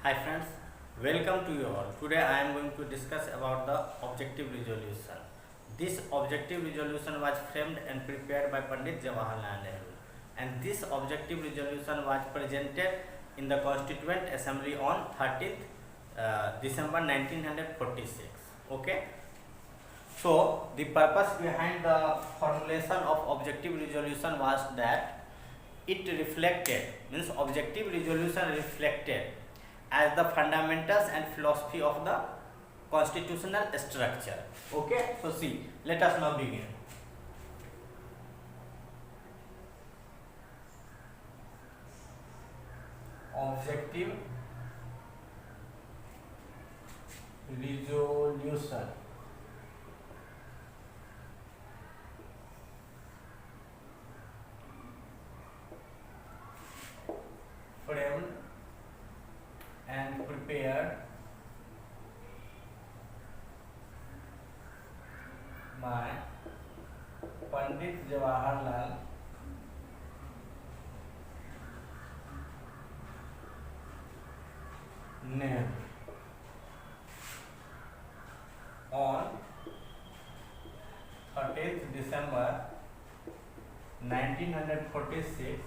Hi friends, welcome to you all. Today I am going to discuss about the objective resolution. This objective resolution was framed and prepared by Pandit Jawaharlal Nehru, and this objective resolution was presented in the Constituent Assembly on 13th December 1946. Okay. So the purpose behind the formulation of objective resolution was that it reflected, means objective resolution reflected as the fundamentals and philosophy of the constitutional structure. Okay, so see, let us now begin. Objective resolution. Framed and prepared by Pandit Jawaharlal Nehru on 13th December 1946.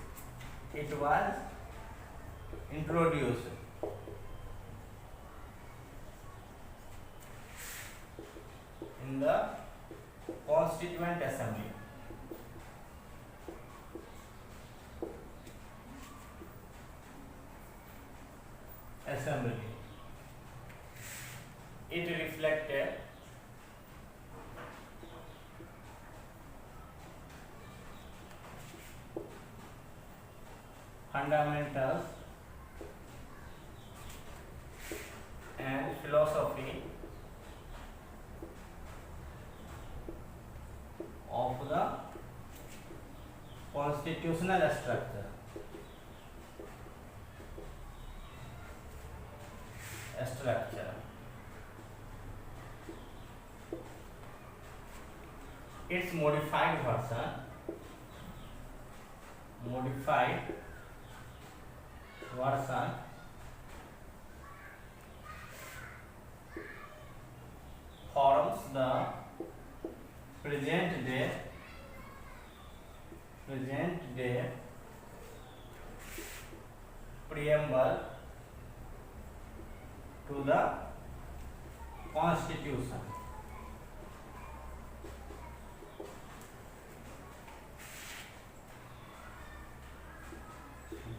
It was introduced in the Constituent Assembly. It reflected fundamentals and philosophy of the constitutional structure. Its modified version forms the present day preamble to the Constitution.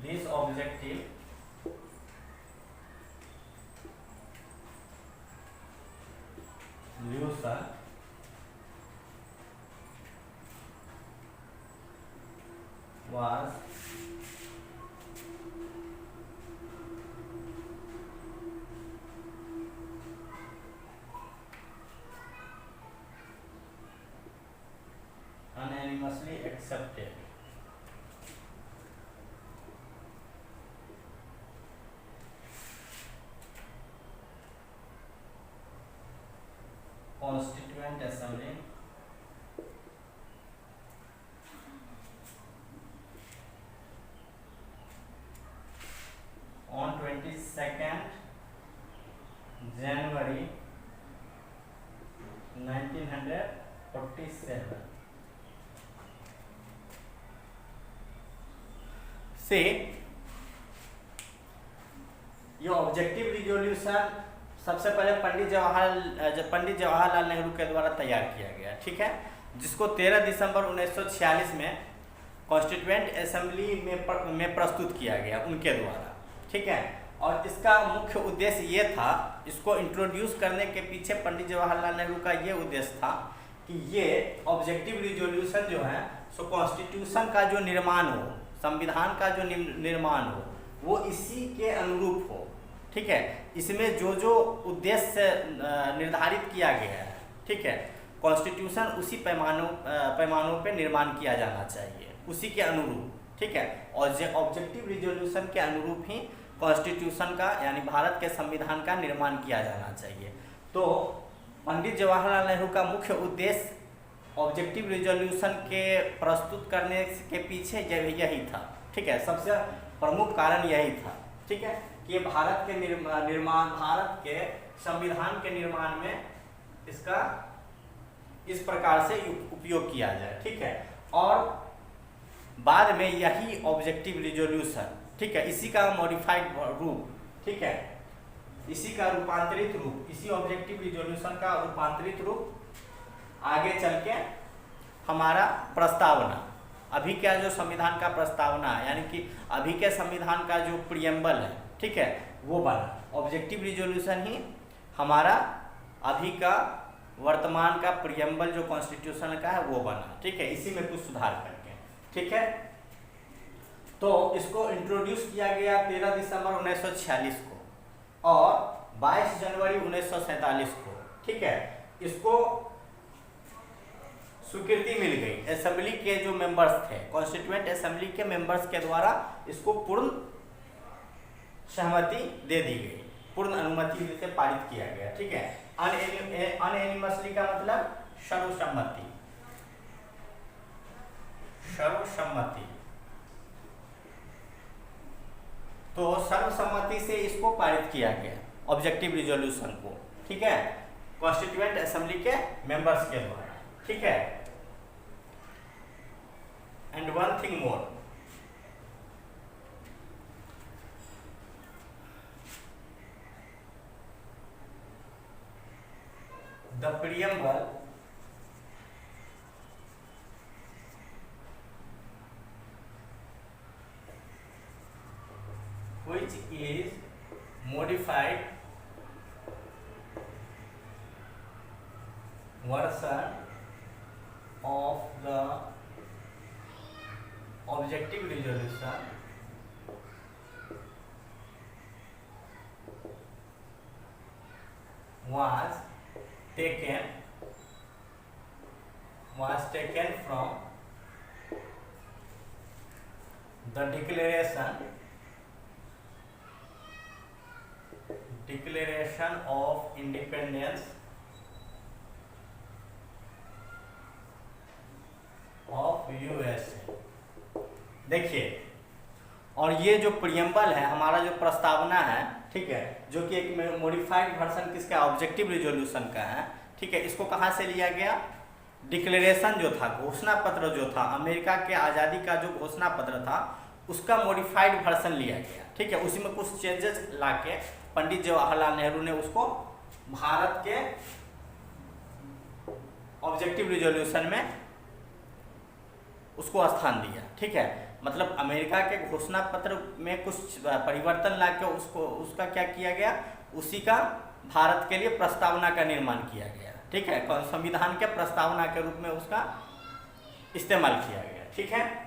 This objective resolution was unanimously accepted Constituent Assembly on 22nd January 1947. से ये objective resolution सबसे पहले पंडित जवाहरलाल नेहरू के द्वारा तैयार किया गया, ठीक है, जिसको 13 दिसंबर 1946 में कॉन्स्टिट्यूएंट असेंबली में प्रस्तुत किया गया उनके द्वारा, ठीक है। और इसका मुख्य उद्देश्य ये था, इसको इंट्रोड्यूस करने के पीछे पंडित जवाहरलाल नेहरू का ये उद्देश्य था कि ये ऑब्जेक्टिव रिजोल्यूशन जो है सो कॉन्स्टिट्यूशन का जो निर्माण हो, संविधान का जो निर्माण हो, वो इसी के अनुरूप हो, ठीक है। इसमें जो जो उद्देश्य निर्धारित किया गया है, ठीक है, कॉन्स्टिट्यूशन उसी पैमानों पे निर्माण किया जाना चाहिए, उसी के अनुरूप, ठीक है। और ऑब्जेक्टिव रिजोल्यूशन के अनुरूप ही कॉन्स्टिट्यूशन का यानी भारत के संविधान का निर्माण किया जाना चाहिए। तो पंडित जवाहरलाल नेहरू का मुख्य उद्देश्य ऑब्जेक्टिव रिजोल्यूशन के प्रस्तुत करने के पीछे यही था, ठीक है, सबसे प्रमुख कारण यही था, ठीक है। कि भारत के निर्माण भारत के संविधान के निर्माण में इसका इस प्रकार से उपयोग किया जाए, ठीक है। और बाद में यही ऑब्जेक्टिव रिजोल्यूशन, ठीक है, इसी का मॉडिफाइड रूप, ठीक है, इसी का रूपांतरित रूप, इसी ऑब्जेक्टिव रिजोल्यूशन का रूपांतरित रूप आगे चल के हमारा प्रस्तावना, अभी क्या जो संविधान का प्रस्तावना है, यानी कि अभी के संविधान का जो प्रियम्बल है, ठीक है, वो बना। ऑब्जेक्टिव रिजोल्यूशन ही हमारा अभी का वर्तमान का प्रियम्बल जो कॉन्स्टिट्यूशन का है वो बना, ठीक है, इसी में कुछ सुधार करके, ठीक है। तो इसको इंट्रोड्यूस किया गया 13 दिसंबर 1946 को और 22 जनवरी 1947 को, ठीक है। इसको स्वीकृति मिल गई, असेंबली के जो मेंबर्स थे, कॉन्स्टिट्यूएंट असेंबली के मेंबर्स के द्वारा इसको पूर्ण सहमति दे दी गई, पूर्ण अनुमति से पारित किया गया, ठीक है। अनएनिमसली का मतलब सर्वसम्मति, सर्वसम्मति। तो सर्वसम्मति से इसको पारित किया गया ऑब्जेक्टिव रिजोल्यूशन को, ठीक है, कॉन्स्टिट्यूएंट असेंबली के मेंबर्स के द्वारा, ठीक है। And one thing more, the preamble which is modified version of the objective resolution was taken from the Declaration of Independence of USA। देखिए, और ये जो प्रियम्बल है, हमारा जो प्रस्तावना है, ठीक है, जो कि एक मॉडिफाइड वर्जन किसका, ऑब्जेक्टिव रिजोल्यूशन का है, ठीक है। इसको कहाँ से लिया गया, डिक्लेरेशन जो था, घोषणा पत्र जो था, अमेरिका के आज़ादी का जो घोषणा पत्र था, उसका मॉडिफाइड वर्जन लिया गया, ठीक है। उसी में कुछ चेंजेस लाके पंडित जवाहरलाल नेहरू ने उसको भारत के ऑब्जेक्टिव रिजोल्यूशन में उसको स्थान दिया, ठीक है। मतलब अमेरिका के घोषणा पत्र में कुछ परिवर्तन लाके उसका क्या किया गया, उसी का भारत के लिए प्रस्तावना का निर्माण किया गया, ठीक है। संविधान के प्रस्तावना के रूप में उसका इस्तेमाल किया गया, ठीक है।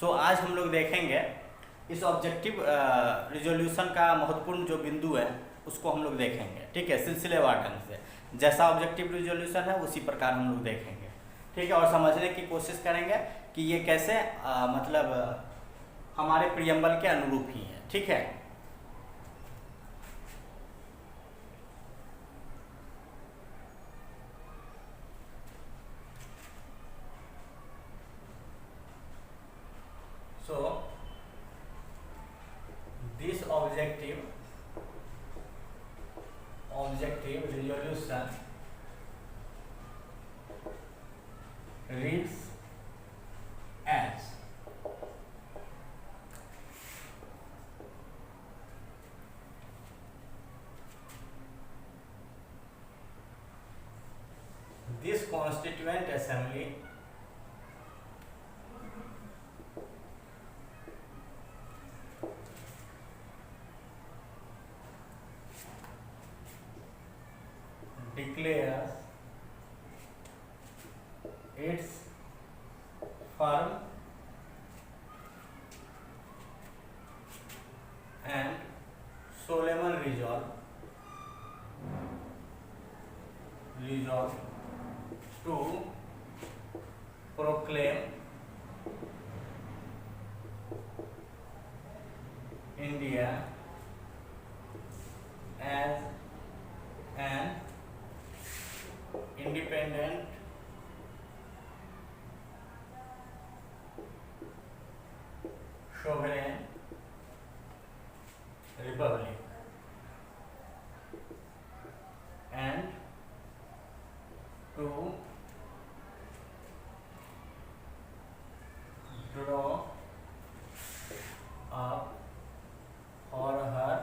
सो आज हम लोग देखेंगे इस ऑब्जेक्टिव रिजोल्यूशन का महत्वपूर्ण जो बिंदु है उसको हम लोग देखेंगे, ठीक है, सिलसिलेवार ढंग से। जैसा ऑब्जेक्टिव रिजोल्यूशन है उसी प्रकार हम लोग देखेंगे, ठीक है। और समझने की कोशिश करेंगे कि ये कैसे मतलब हमारे प्रियम्बल के अनुरूप ही है, ठीक है। So this objective resolution reads as this Constituent Assembly declares its firm and solemn resolve to proclaim India as independent sovereign republic and to draw up for her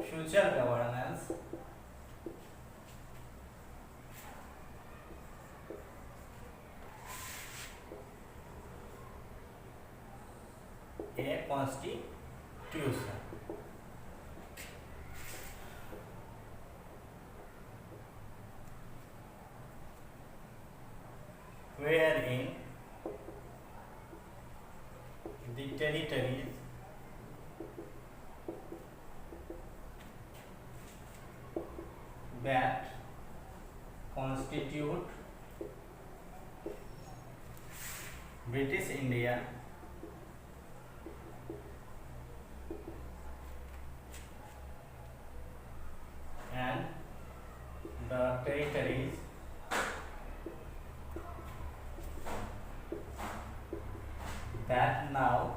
future governance a constitution wherein the territories that constitute British India and the territories that now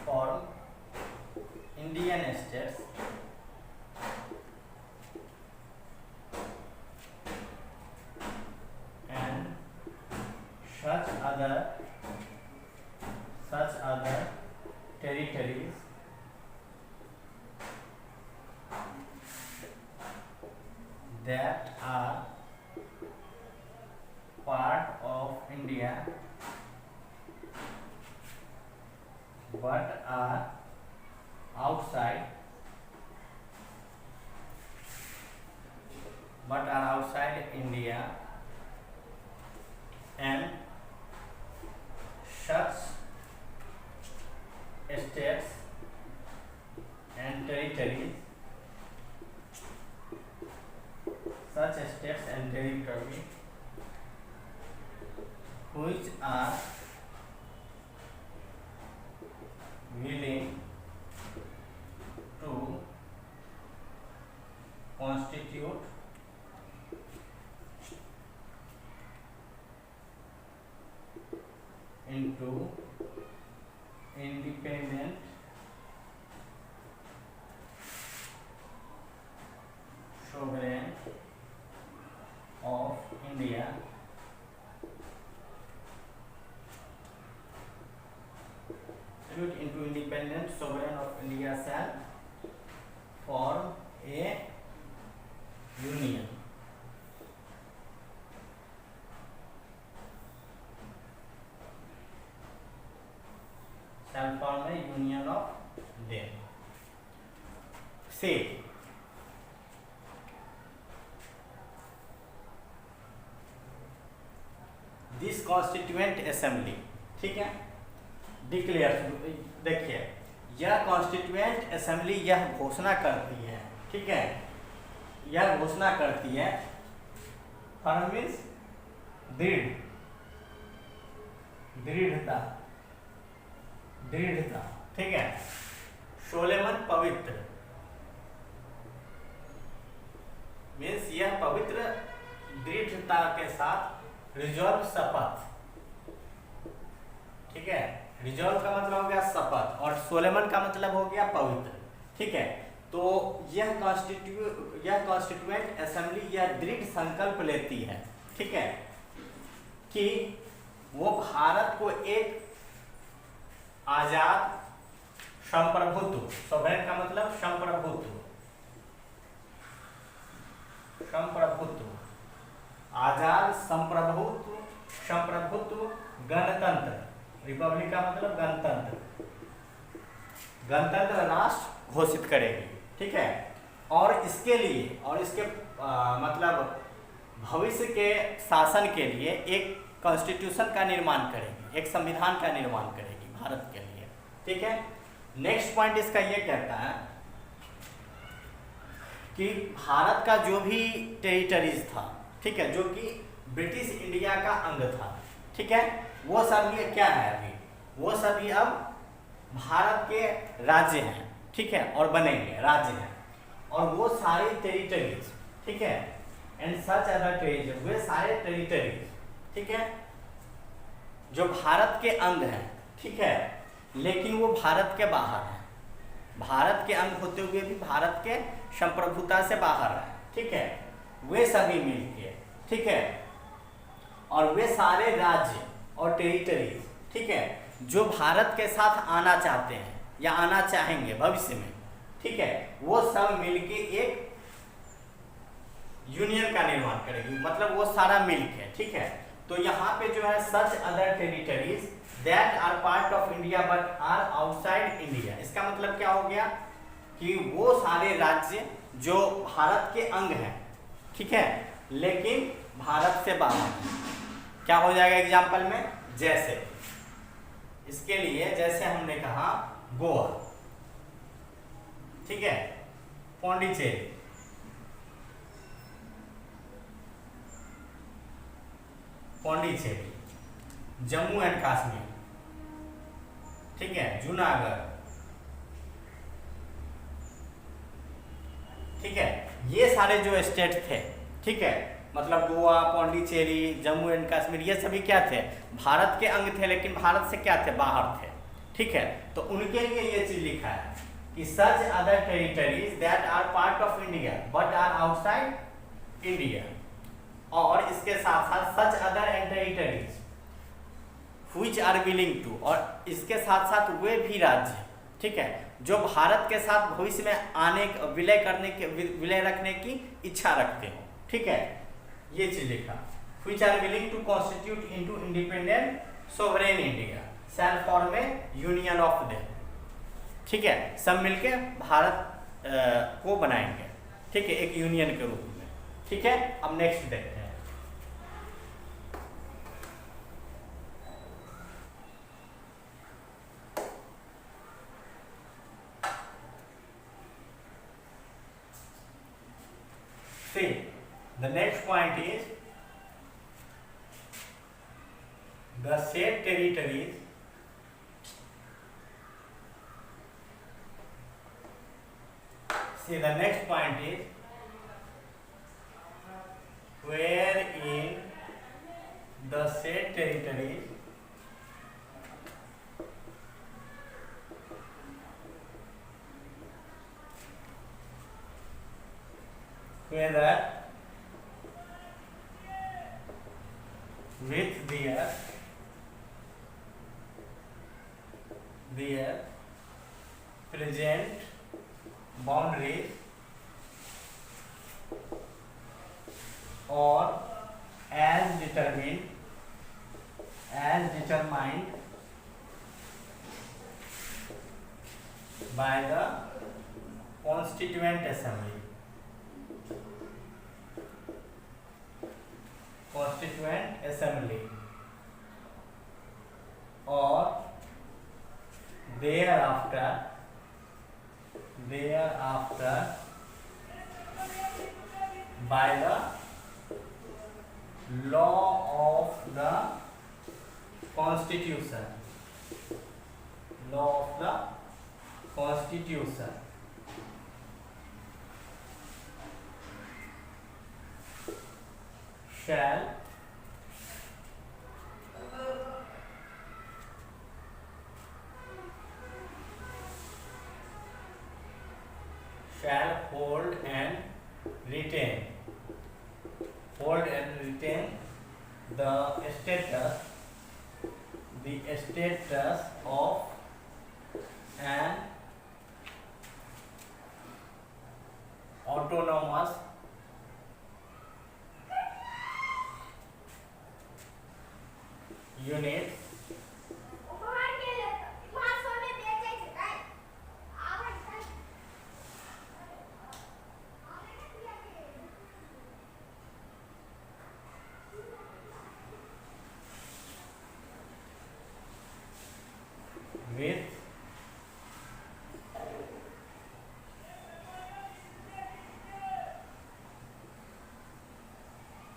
form Indian states and such other territories that are part of India but are outside India and such states and territories which are willing to constitute into independent sovereign of India into independent sovereign of India shall form a union of them. Say this constituent assembly, ठीक है, declare, देखिए यह constituent assembly यह घोषणा करती है, ठीक है, यह घोषणा करती है, फर्म मीन्स दृढ़ता, ठीक है, सोलेमन पवित्र मीन्स यह पवित्र दृढ़ता के साथ रिजॉल्व शपथ, ठीक है, रिजॉल्व का मतलब हो गया शपथ और सोलेमन का मतलब हो गया पवित्र, ठीक है। तो यह कॉन्स्टिट्यूएंट असेंबली यह दृढ़ संकल्प लेती है, ठीक है, कि वो भारत को एक आजाद संप्रभुत्व, सोवरेन का मतलब संप्रभुत्व, आजाद संप्रभुत्व गणतंत्र, रिपब्लिक का मतलब गणतंत्र राष्ट्र घोषित करेगी, ठीक है। और इसके लिए और इसके मतलब भविष्य के शासन के लिए एक कॉन्स्टिट्यूशन का निर्माण करेगी, एक संविधान का निर्माण करेगी भारत के लिए, ठीक है। नेक्स्ट पॉइंट इसका ये कहता है कि भारत का जो भी टेरिटरीज था, ठीक है, जो कि ब्रिटिश इंडिया का अंग था, ठीक है, वो सब ये क्या है अभी, वो सभी अब भारत के राज्य हैं, ठीक है, और बनेंगे राज्य हैं, और वो सारी टेरिटरीज, ठीक है, एंड सच अदर टेरिटरी, वे सारे टेरिटरी, ठीक है, जो भारत के अंग हैं, ठीक है, लेकिन वो भारत के बाहर है, भारत के अंग होते हुए भी भारत के संप्रभुता से बाहर है, ठीक है, वे सभी मिलके, ठीक है, और वे सारे राज्य और टेरिटरी, ठीक है, जो भारत के साथ आना चाहते हैं या आना चाहेंगे भविष्य में, ठीक है, वो सब मिलके एक यूनियन का निर्माण करेगी, मतलब वो सारा मिलके, ठीक है। तो यहाँ पे जो है such other territories that are part of India but are outside India, इसका मतलब क्या हो गया कि वो सारे राज्य जो भारत के अंग हैं, ठीक है, लेकिन भारत से बाहर हैं। क्या हो जाएगा एग्जाम्पल में, जैसे इसके लिए जैसे हमने कहा गोवा, ठीक है, पौंडीचेरी, जम्मू एंड कश्मीर, ठीक है, जूनागढ़, ठीक है, ये सारे जो स्टेट थे, ठीक है, मतलब गोवा, पौंडीचेरी, जम्मू एंड कश्मीर, ये सभी क्या थे, भारत के अंग थे, लेकिन भारत से क्या थे, बाहर थे, ठीक है। तो उनके लिए ये चीज लिखा है कि such other territories that are part of India but are outside India, और इसके साथ साथ such other and territories which are willing to, और इसके साथ साथ वे भी राज्य, ठीक है, जो भारत के साथ भविष्य में आने विलय रखने की इच्छा रखते हो, ठीक है, ये चीज लिखा, which are willing to constitute into independent sovereign India shall form a union of them, ठीक है, सब मिलके भारत को बनाएंगे, ठीक है, एक यूनियन के रूप में, ठीक है। अब नेक्स्ट देखते हैं, see the next point is the said territories see the next point is wherein the said territories whether with their present boundaries or as determined by the Constituent Assembly or thereafter by the law of the Constitution shall hold and retain the status of an autonomous unit with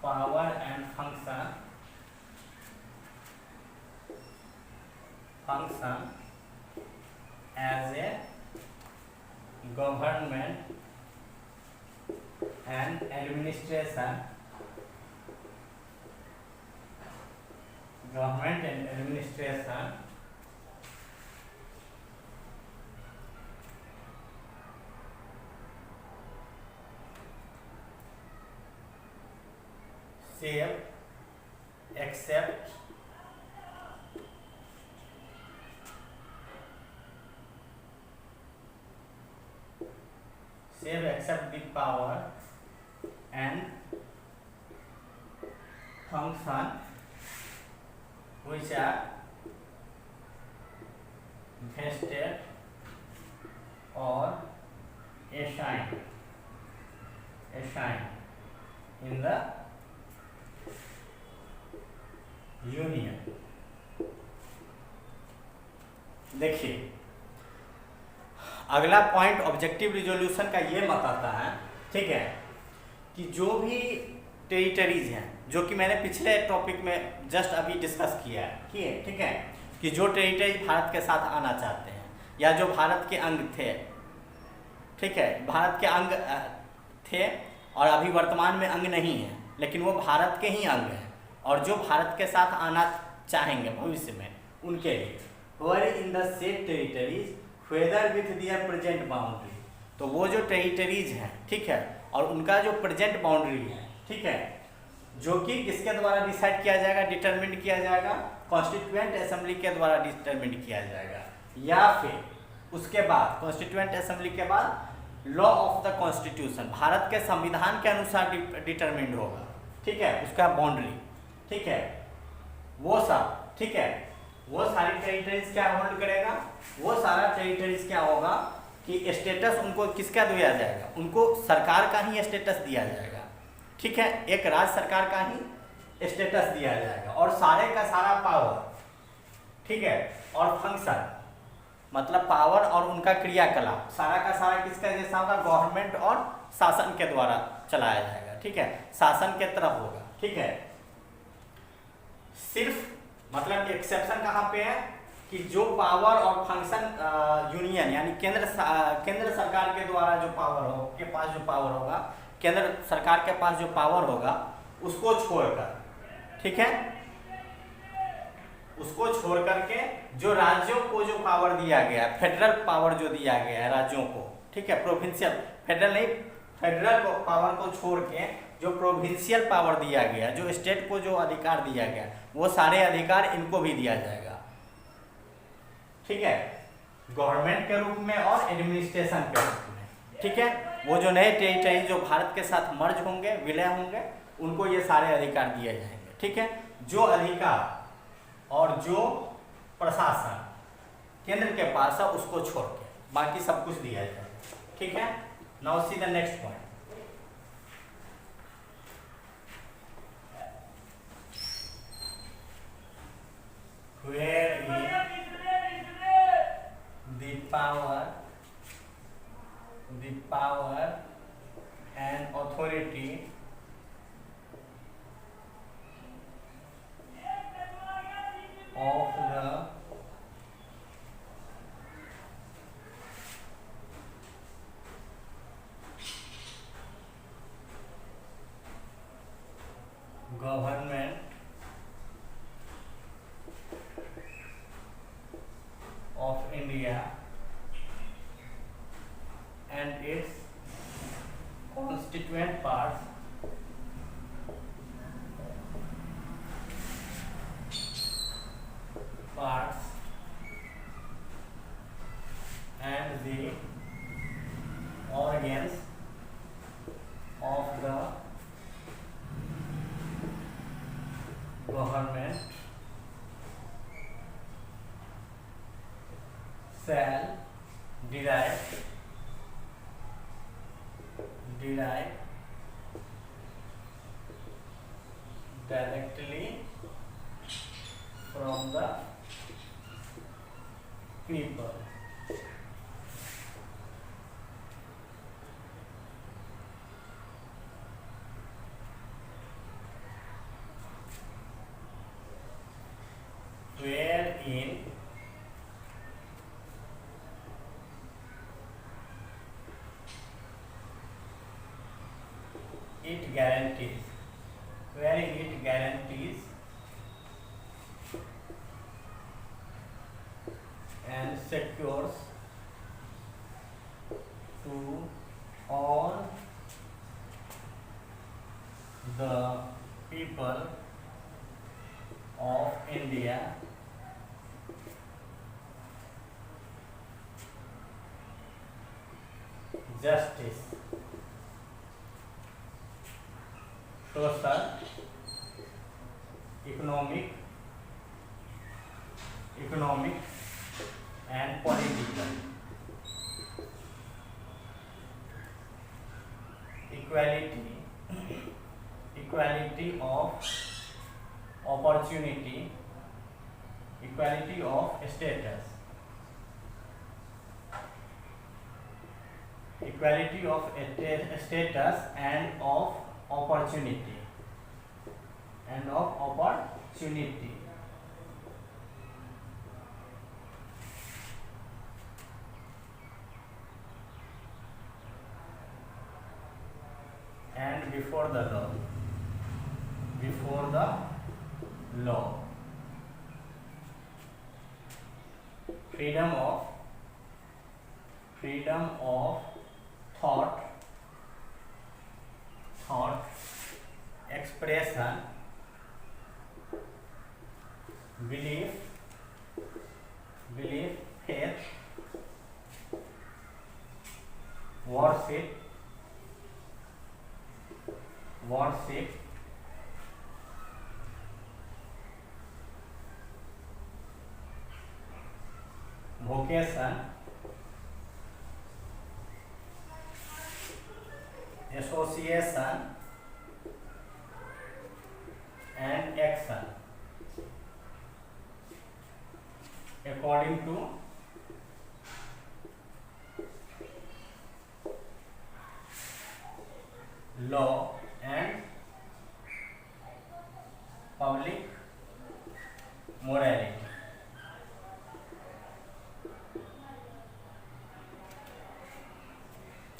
power and function as a government and administration, government and administration shall accept the power and function which are vested or assigned in the union. देखिए अगला point objective resolution का ये बताता है, ठीक है, कि जो भी टेरिटरीज हैं, जो कि मैंने पिछले टॉपिक में जस्ट अभी डिस्कस किया है, ठीक है, कि जो टेरिटरीज भारत के साथ आना चाहते हैं या जो भारत के अंग थे, ठीक है, भारत के अंग थे और अभी वर्तमान में अंग नहीं है, लेकिन वो भारत के ही अंग हैं और जो भारत के साथ आना चाहेंगे भविष्य में उनके लिए where in the said territories whether with their present boundary, तो वो जो टेरिटरीज हैं, ठीक है, और उनका जो प्रेजेंट बाउंड्री है, ठीक है, जो कि किसके द्वारा डिसाइड किया जाएगा, डिटरमिन किया जाएगा, कॉन्स्टिट्यूएंट असेंबली के द्वारा डिटरमिन किया जाएगा, या फिर उसके बाद कॉन्स्टिट्यूएंट असेंबली के बाद law of the constitution Bharat के संविधान के अनुसार डिटरमिन्ड होगा, ठीक है, उसका बाउंड्री, ठीक है, वो सब, ठीक है, वो सारी टेरिटरीज क्या होल्ड करेगा, वो सारा टेरिटरीज क्या होगा कि स्टेटस उनको किसका दिया जाएगा, उनको सरकार का ही स्टेटस दिया जाएगा, ठीक है, एक राज्य सरकार का ही स्टेटस दिया जाएगा और सारे का सारा पावर, ठीक है, और फंक्शन मतलब पावर और उनका क्रियाकलाप सारा का सारा किसका जैसा होगा, गवर्नमेंट और शासन के द्वारा चलाया जाएगा, ठीक है, शासन के तरफ होगा, ठीक है। सिर्फ मतलब एक्सेप्शन कहाँ पे है कि जो पावर और फंक्शन यूनियन यानी केंद्र सरकार के द्वारा जो पावर हो के पास जो पावर होगा, केंद्र सरकार के पास जो पावर होगा उसको छोड़कर, ठीक है, उसको छोड़ करके जो राज्यों को जो पावर दिया गया है, फेडरल पावर जो दिया गया है राज्यों को, ठीक है, प्रोविंशियल फेडरल नहीं, फेडरल पावर को छोड़ के जो प्रोविंशियल पावर दिया गया, जो स्टेट को जो अधिकार दिया गया, वो सारे अधिकार इनको भी दिया जाएगा, ठीक है, गवर्नमेंट के रूप में और एडमिनिस्ट्रेशन के रूप में, ठीक है। वो जो नए टेरिटरी जो भारत के साथ मर्ज होंगे, विलय होंगे, उनको ये सारे अधिकार दिए जाएंगे, ठीक है। जो अधिकार और जो प्रशासन केंद्र के पास है उसको छोड़ के बाकी सब कुछ दिया जाएगा, ठीक है। Now see the next point. Where the power and authority of the government of India and its constituent parts and the organs of the government shall derive directly from the people. Wherein it guarantees, wherein it guarantees and secures to all the people of India justice, social, economic and political, equality of opportunity, equality of status, equality of status and of opportunity, and before the law, freedom of thought, expression, belief, faith, worship, vocation, association and action according to law and public morality.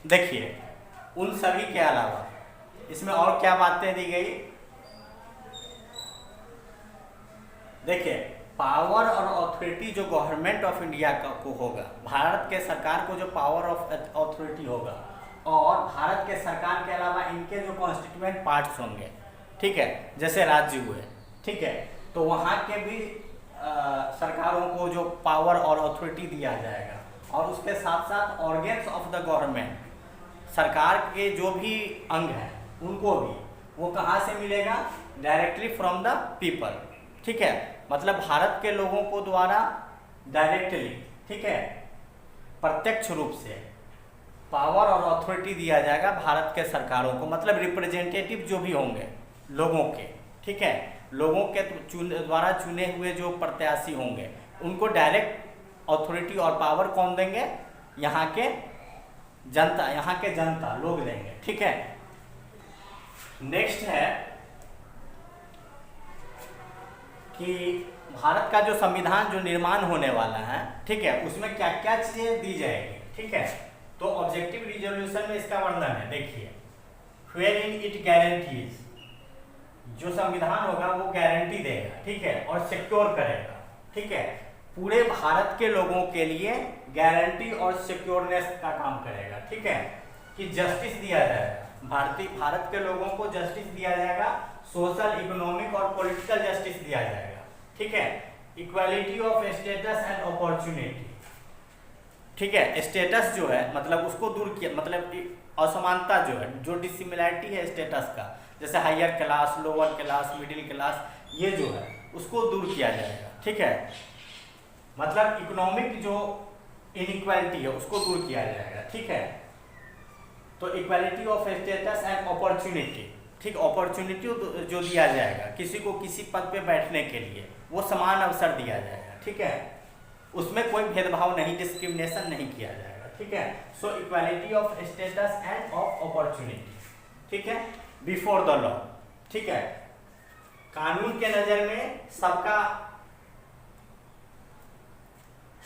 देखिए, उन सभी के अलावा इसमें और क्या बातें दी गई। देखिए, पावर और अथॉरिटी जो गवर्नमेंट ऑफ इंडिया को होगा, भारत के सरकार को जो पावर ऑफ अथॉरिटी होगा, और भारत के सरकार के अलावा इनके जो कॉन्स्टिट्यूएंट पार्ट्स होंगे, ठीक है, जैसे राज्य हुए, ठीक है, तो वहाँ के भी सरकारों को जो पावर और अथॉरिटी दिया जाएगा, और उसके साथ साथ ऑर्गेन्स ऑफ द गवर्नमेंट, सरकार के जो भी अंग हैं उनको भी वो कहाँ से मिलेगा, डायरेक्टली फ्रॉम द पीपल, ठीक है, मतलब भारत के लोगों को द्वारा डायरेक्टली, ठीक है, प्रत्यक्ष रूप से पावर और अथॉरिटी दिया जाएगा भारत के सरकारों को, मतलब रिप्रेजेंटेटिव जो भी होंगे लोगों के, ठीक है, लोगों के द्वारा चुने हुए जो प्रत्याशी होंगे उनको डायरेक्ट अथॉरिटी और पावर कौन देंगे, यहाँ के जनता लोग देंगे, ठीक है। नेक्स्ट है कि भारत का जो संविधान जो निर्माण होने वाला है, ठीक है, उसमें क्या क्या चीजें दी जाएगी, ठीक है, तो ऑब्जेक्टिव रिजोल्यूशन में इसका वर्णन है। देखिए, wherein it guarantees, जो संविधान होगा वो गारंटी देगा, ठीक है, और सिक्योर करेगा, ठीक है, पूरे भारत के लोगों के लिए गारंटी और सिक्योरनेस का काम करेगा, ठीक है, कि जस्टिस दिया जाएगा, भारत के लोगों को जस्टिस दिया जाएगा, सोशल, इकोनॉमिक और पॉलिटिकल जस्टिस दिया जाएगा, ठीक है, equality of status and opportunity, ठीक है, स्टेटस जो है मतलब उसको दूर किया, मतलब असमानता जो है, जो डिसिमिलैरिटी है स्टेटस का, जैसे higher class, lower class, middle class, ये जो है उसको दूर किया जाएगा, ठीक है, मतलब इकोनॉमिक जो इनइक्वालिटी है उसको दूर किया जाएगा, ठीक है, तो equality of status and opportunity, ठीक, अपॉर्चुनिटी जो दिया जाएगा किसी को किसी पद पे बैठने के लिए, वो समान अवसर दिया जाएगा, ठीक है, उसमें कोई भेदभाव नहीं, डिस्क्रिमिनेशन नहीं किया जाएगा, ठीक है, सो equality of status end of opportunity, ठीक है, बिफोर द लॉ, ठीक है, कानून के नजर में सबका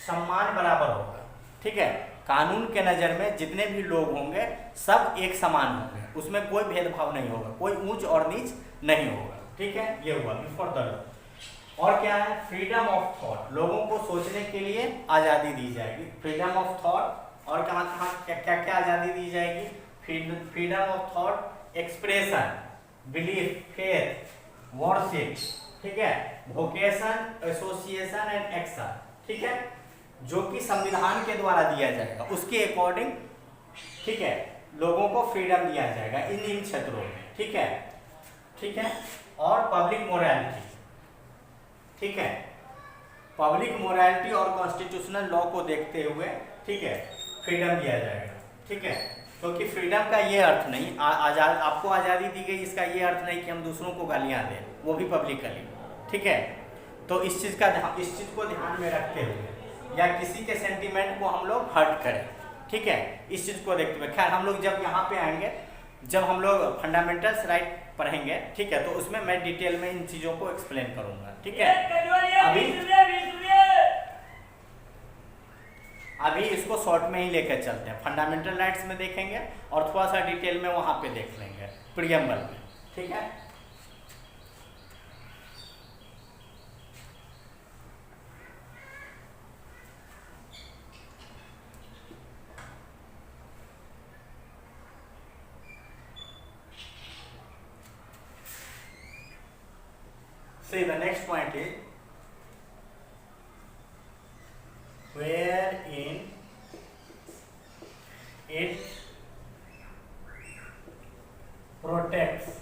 सम्मान बराबर होगा, ठीक है, कानून के नजर में जितने भी लोग होंगे सब एक समान होंगे, उसमें कोई भेदभाव नहीं होगा, कोई ऊंच और नीच नहीं होगा। ठीक है, ये हुआ बिफोर द लॉ। और क्या है, फ्रीडम ऑफ थॉट, लोगों को सोचने के लिए आज़ादी दी जाएगी, फ्रीडम ऑफ थॉट। और कहाँ कहाँ क्या क्या क्या आज़ादी दी जाएगी, freedom of thought, expression, belief, faith, worship, ठीक है, वोकेशन, एसोसिएशन एंड एक्शन, ठीक है, जो कि संविधान के द्वारा दिया जाएगा, उसके अकॉर्डिंग, ठीक है, लोगों को फ्रीडम दिया जाएगा इन क्षेत्रों में। ठीक है, ठीक है। और पब्लिक मोरालिटी, ठीक है, पब्लिक मोरालिटी और कॉन्स्टिट्यूशनल लॉ को देखते हुए, ठीक है, फ्रीडम दिया जाएगा। ठीक है, क्योंकि फ्रीडम का ये अर्थ नहीं, आज़ाद आपको आज़ादी दी गई, इसका ये अर्थ नहीं कि हम दूसरों को गालियाँ दें, वो भी पब्लिकली। ठीक है, तो इस चीज़ को ध्यान में रखते हुए, या किसी के सेंटीमेंट को हम लोग हर्ट करें, ठीक है, इस चीज़ को देखते हुए। खैर हम लोग जब यहाँ पे आएंगे, जब हम लोग फंडामेंटल्स राइट पढ़ेंगे, ठीक है, तो उसमें मैं डिटेल में इन चीज़ों को एक्सप्लेन करूँगा। ठीक है, अभी इसको शॉर्ट में ही लेकर चलते हैं, फंडामेंटल राइट्स में देखेंगे और थोड़ा सा डिटेल में वहाँ पे देख लेंगे प्रियम्बल में। ठीक है, see the next point is wherein it protects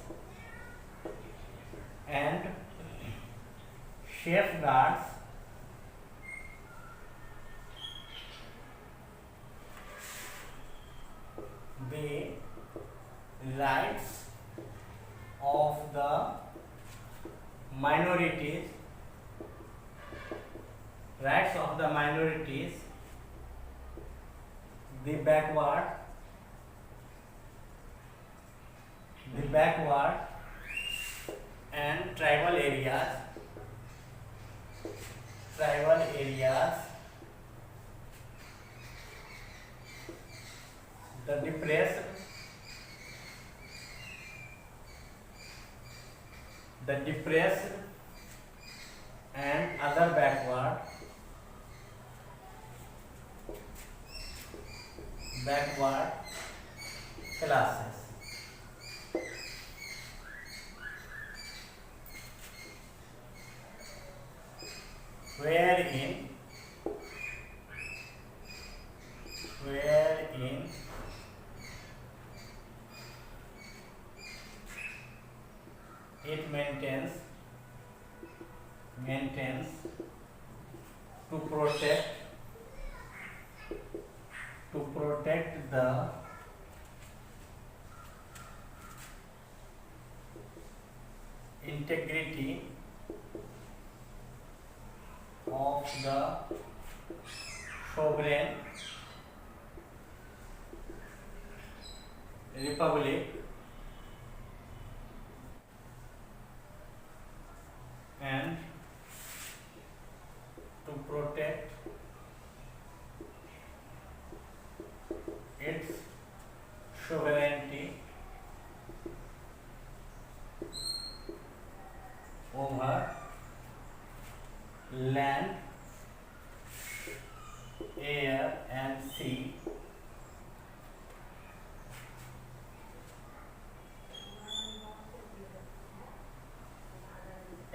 and safeguards the rights of the minorities, the backward and tribal areas, the depressed and other backward classes. Wherein it maintains to protect the integrity of the sovereign republic and to protect its sovereignty over land, air and sea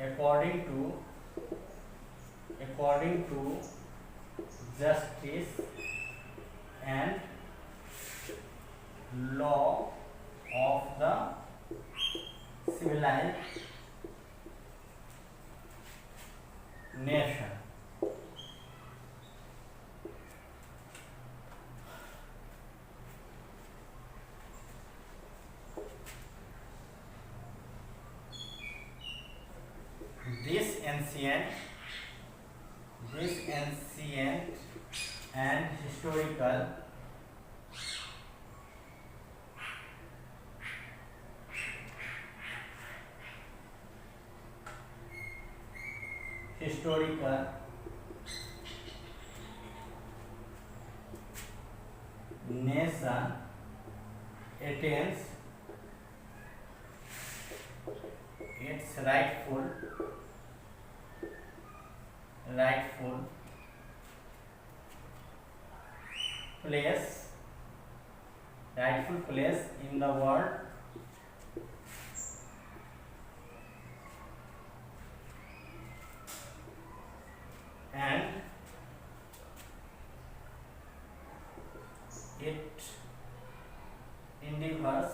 according to justice and law of the civilized nation. This ancient and historical nation Athens its rightful place in the world and it endeavors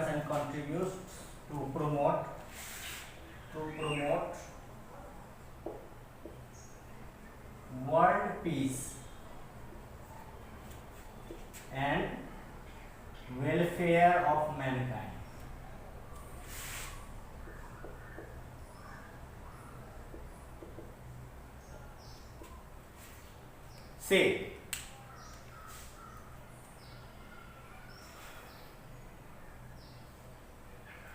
and contributes to promote world peace and welfare of mankind. से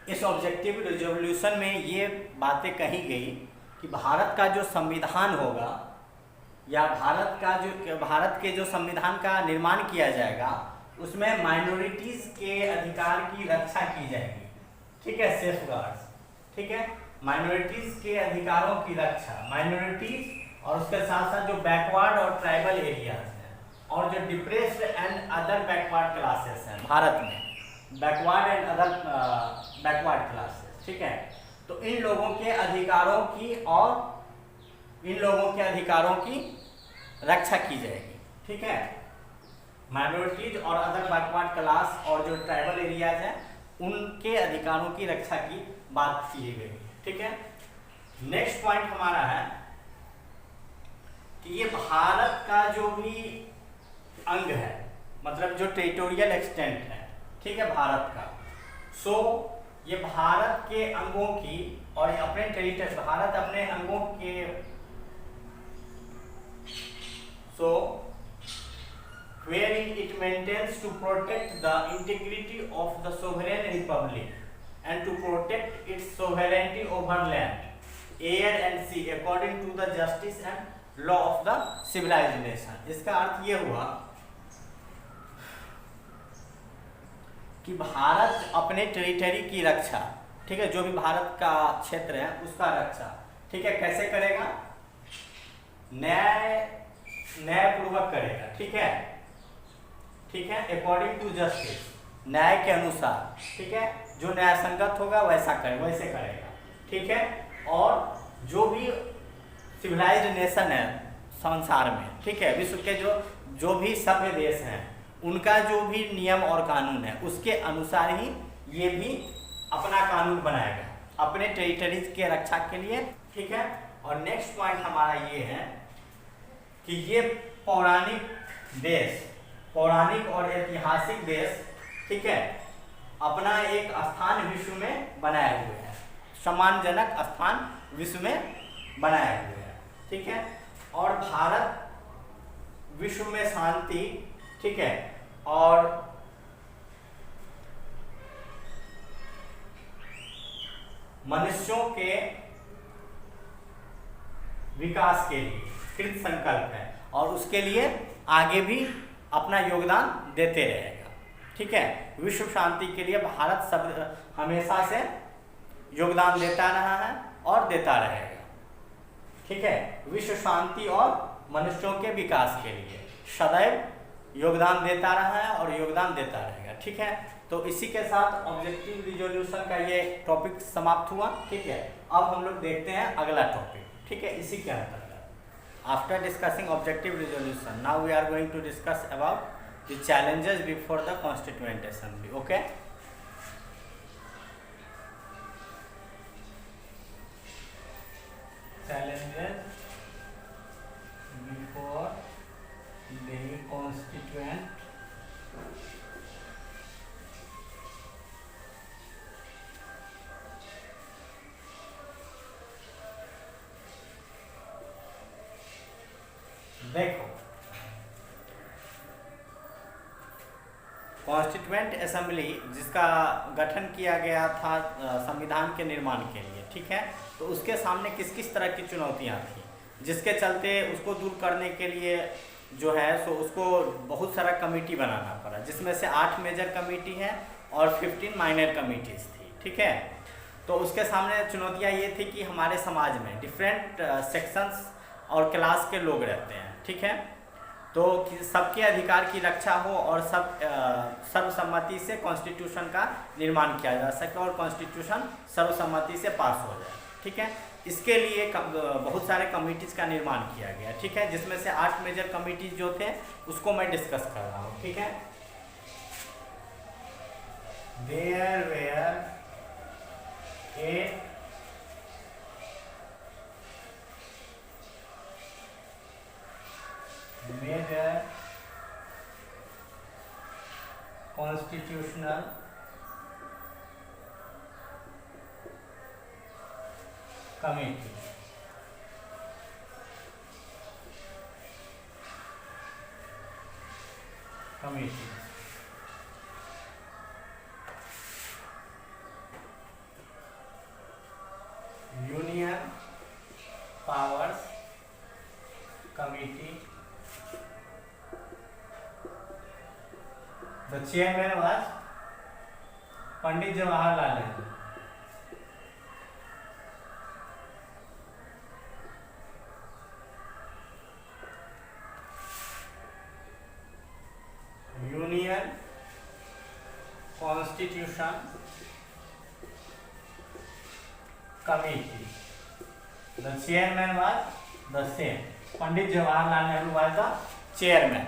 इस objective resolution में ये बातें कही गई कि भारत का जो संविधान होगा या भारत के जो संविधान का निर्माण किया जाएगा उसमें माइनॉरिटीज के अधिकार की रक्षा की जाएगी। ठीक है, सेफ गार्ड्स। ठीक है, माइनॉरिटीज के अधिकारों की रक्षा, माइनॉरिटीज और उसके साथ साथ जो बैकवर्ड और ट्राइबल एरियाज हैं और जो depressed and other backward classes हैं भारत में, backward and other backward classes. ठीक है, तो इन लोगों के अधिकारों की रक्षा की जाएगी। ठीक है, माइनॉरिटीज और अदर बैकवर्ड क्लास और जो ट्राइबल एरियाज हैं उनके अधिकारों की रक्षा की बात की गई। ठीक है, नेक्स्ट पॉइंट हमारा है कि ये भारत का जो भी अंग है, मतलब जो टेरिटोरियल एक्सटेंट है, ठीक है, भारत का, सो ये भारत के अंगों की और अपने टेरिटरी, भारत अपने अंगों के, सो wherein it maintains to protect the integrity of the sovereign republic and to protect its sovereignty over land, air and sea according to the justice and law of the civilized nation। इसका अर्थ ये हुआ कि भारत अपने territory की रक्षा, ठीक है, जो भी भारत का क्षेत्र है उसका रक्षा, ठीक है, कैसे करेगा? न्यायपूर्वक करेगा। ठीक है, ठीक है, अकॉर्डिंग टू जस्टिस, न्याय के अनुसार। ठीक है, जो न्याय संगत होगा वैसे करेगा। ठीक है, और जो भी सिविलाइज्ड नेशन है संसार में, ठीक है, विश्व के जो भी सभ्य देश हैं उनका जो भी नियम और कानून है उसके अनुसार ही ये भी अपना कानून बनाएगा अपने टेरिटरीज के रक्षा के लिए। ठीक है, और नेक्स्ट पॉइंट हमारा ये है कि ये पौराणिक और ऐतिहासिक देश, ठीक है, अपना एक स्थान विश्व में बनाए हुए हैं, सम्मानजनक स्थान विश्व में बनाए हुए हैं। ठीक है, और भारत विश्व में शांति, ठीक है, और मनुष्यों के विकास के लिए कृत संकल्प है और उसके लिए आगे भी अपना योगदान देते रहेगा। ठीक है, विश्व शांति के लिए भारत सब हमेशा से योगदान देता रहा है और देता रहेगा। ठीक है, विश्व शांति और मनुष्यों के विकास के लिए सदैव योगदान देता रहा है और योगदान देता रहेगा। ठीक है, तो इसी के साथ ऑब्जेक्टिव रिजोल्यूशन का ये टॉपिक समाप्त हुआ। ठीक है, अब हम लोग देखते हैं अगला टॉपिक। ठीक है, इसी के अंतर्गत after discussing objective resolution now we are going to discuss about the challenges before the constituent assembly. Okay, challenges before the constituent देखो, कॉन्स्टिट्यूएंट असेंबली जिसका गठन किया गया था संविधान के निर्माण के लिए, ठीक है, तो उसके सामने किस किस तरह की चुनौतियां थी। जिसके चलते उसको दूर करने के लिए जो है सो उसको बहुत सारा कमेटी बनाना पड़ा, जिसमें से 8 मेजर कमेटी है और 15 माइनर कमेटीज थी। ठीक है, तो उसके सामने चुनौतियाँ ये थी कि हमारे समाज में डिफरेंट सेक्शंस और क्लास के लोग रहते हैं। ठीक है, तो सबके अधिकार की रक्षा हो और सब सर्वसम्मति से कॉन्स्टिट्यूशन का निर्माण किया जा सके और कॉन्स्टिट्यूशन सर्वसम्मति से पास हो जाए। ठीक है, इसके लिए बहुत सारे कमिटीज़ का निर्माण किया गया। ठीक है, जिसमें से 8 मेजर कमिटीज जो थे उसको मैं डिस्कस कर रहा हूँ। ठीक है, there where 8 major constitutional committee. Union Powers Committee. The chairman was Pandit Jawaharlal Nehru. Union Constitution Committee. The chairman was the same. Pandit Jawaharlal Nehru was the chairman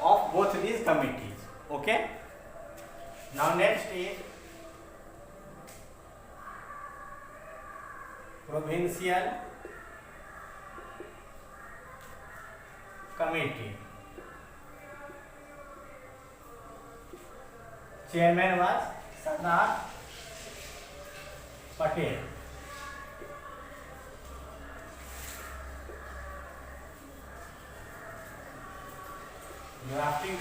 of both these committees. Okay. Now next is provincial committee. Chairman was Sardar Patel. Drafting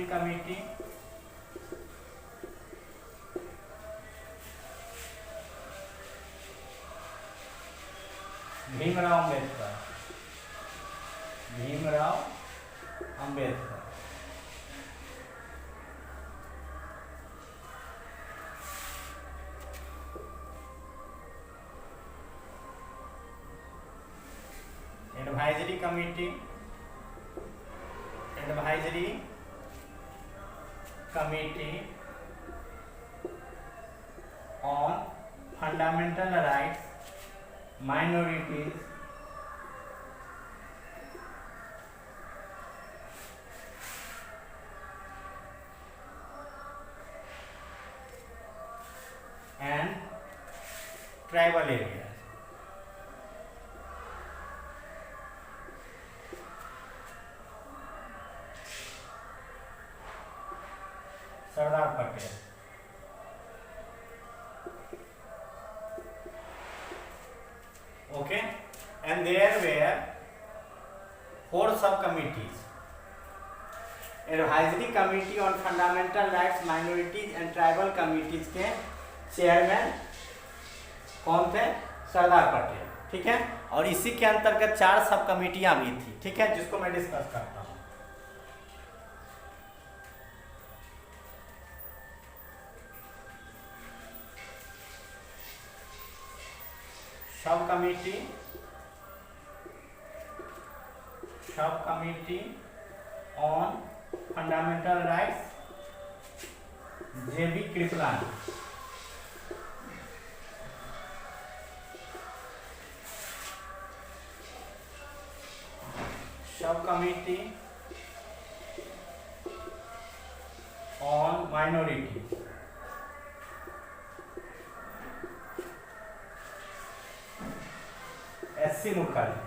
committee. Bhimrao Ambedkar. Advisory committee on fundamental rights, minorities, and tribal areas. Sardar Patel. Okay, and there were 4 subcommittees. Advisory committee on fundamental rights, minorities and tribal committees के chairman कौन थे? सरदार पटेल। ठीक है, और इसी के अंतर्गत 4 सब कमेटियां भी थी। ठीक है, जिसको मैं डिस्कस करता हूँ। Sub committee on fundamental rights, JB Kripalani. Sub committee on minority, SC Mukherjee.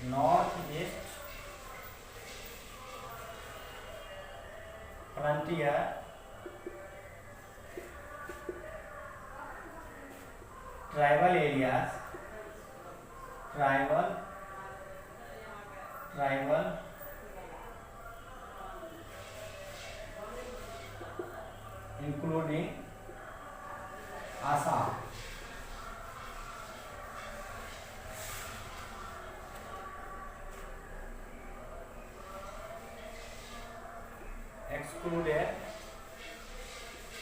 North east frontier tribal areas, tribal including Assam, excluded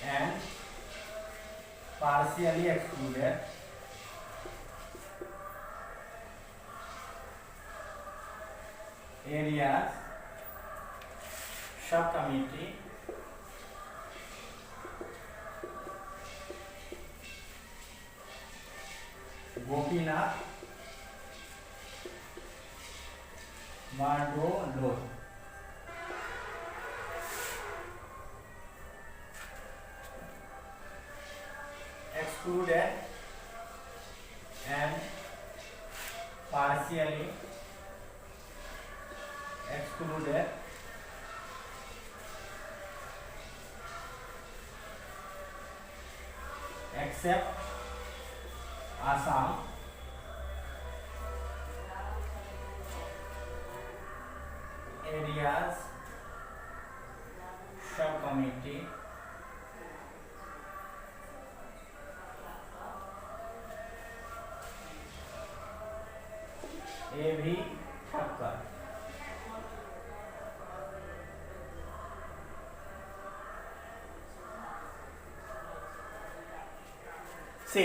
and partially excluded areas subcommittee Gopinath Bardoloi. Excluded and partially excluded except Assam areas subcommittee A V Thakkar. See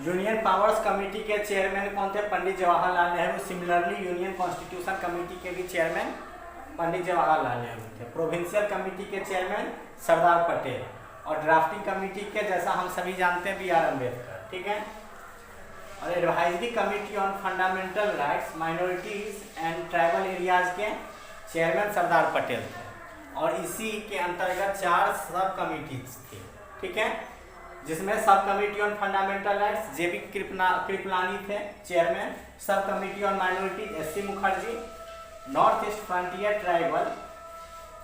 union powers committee के chairman कौन थे? Pandit Jawaharlal Nehru. Similarly union constitution committee के भी chairman Pandit Jawaharlal Nehru थे। Provincial committee के chairman Sardar Patel. और drafting committee के जैसा हम सभी जानते हैं बी आर अम्बेडकर। ठीक है। और advisory committee on fundamental rights minorities and tribal areas के चेयरमैन सरदार पटेल थे। और इसी के अंतर्गत 4 सब कमिटीज थी। ठीक है, जिसमें sub committee on fundamental rights J B Kripalani थे chairman. Sub committee on minorities SC. Mukherjee. North east frontier tribal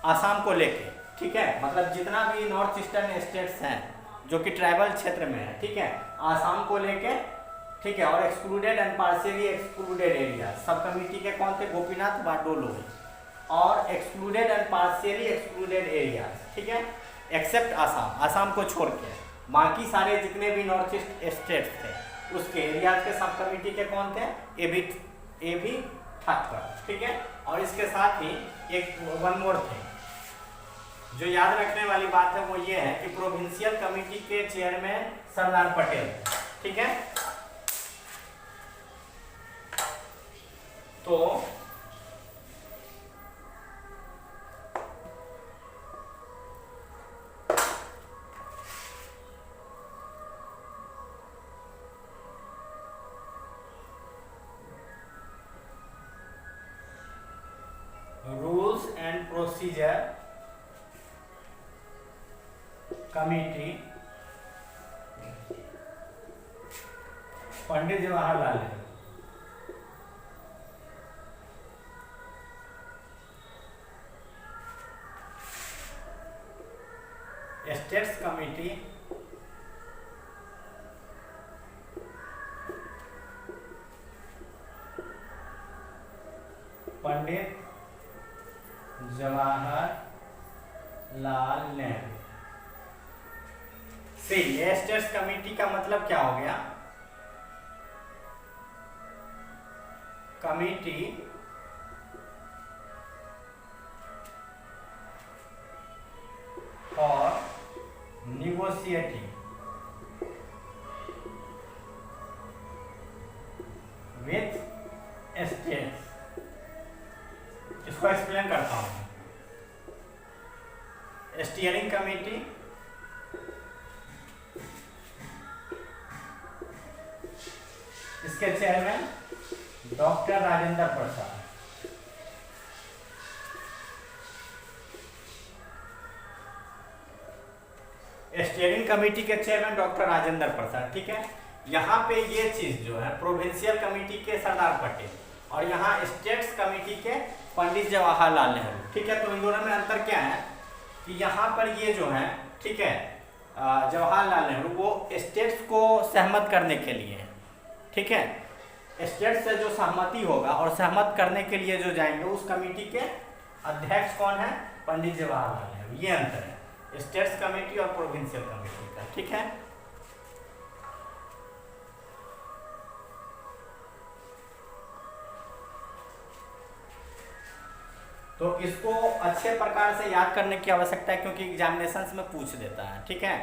Assam को लेके, ठीक है, मतलब जितना भी नॉर्थ ईस्टर्न स्टेट्स हैं जो कि ट्राइबल क्षेत्र में है, ठीक है, आसाम को लेके, ठीक है। और excluded and partially excluded area sub committee के कौन थे? गोपीनाथ बारडोलोई। और excluded and partially excluded area, ठीक है, एक्सेप्ट आसाम, आसाम को छोड़ के बाकी सारे जितने भी नॉर्थ ईस्ट स्टेट्स थे उसके एरियाज के सब कमेटी के कौन थे? ए भी ठक्कर। ठीक है। और इसके साथ ही एक वन मोर थिंग जो याद रखने वाली बात है वो ये है कि प्रोविंशियल कमेटी के चेयरमैन सरदार पटेल। ठीक है। तो rules and procedure committee Pandit Jawaharlal Nehru. States committee Pandit Jawaharlal Nehru. See ये स्टेट्स कमेटी का मतलब क्या हो गया? Committee for negotiating with states। इसको एक्सप्लेन करता हूं। स्टीयरिंग कमेटी इसके chairman doctor Rajendra Prasad. Steering committee के चेयरमैन डॉक्टर राजेंद्र प्रसाद। ठीक है। यहाँ पे ये चीज जो है प्रोविंशियल कमेटी के सरदार पटेल और यहाँ स्टेट्स कमेटी के पंडित जवाहरलाल नेहरू, ठीक है। तो इन दोनों में अंतर क्या है कि यहाँ पर ये जो है, ठीक है, जवाहरलाल नेहरू वो स्टेट्स को सहमत करने के लिए, ठीक है, स्टेट से जो सहमति होगा और सहमत करने के लिए जो जाएंगे उस कमेटी के अध्यक्ष कौन है, पंडित जवाहरलाल नेहरू। ये अंतर है स्टेट्स कमेटी और प्रोविंशियल कमेटी का, ठीक है। तो इसको अच्छे प्रकार से याद करने की आवश्यकता है क्योंकि एग्जामिनेशंस में पूछ देता है, ठीक है,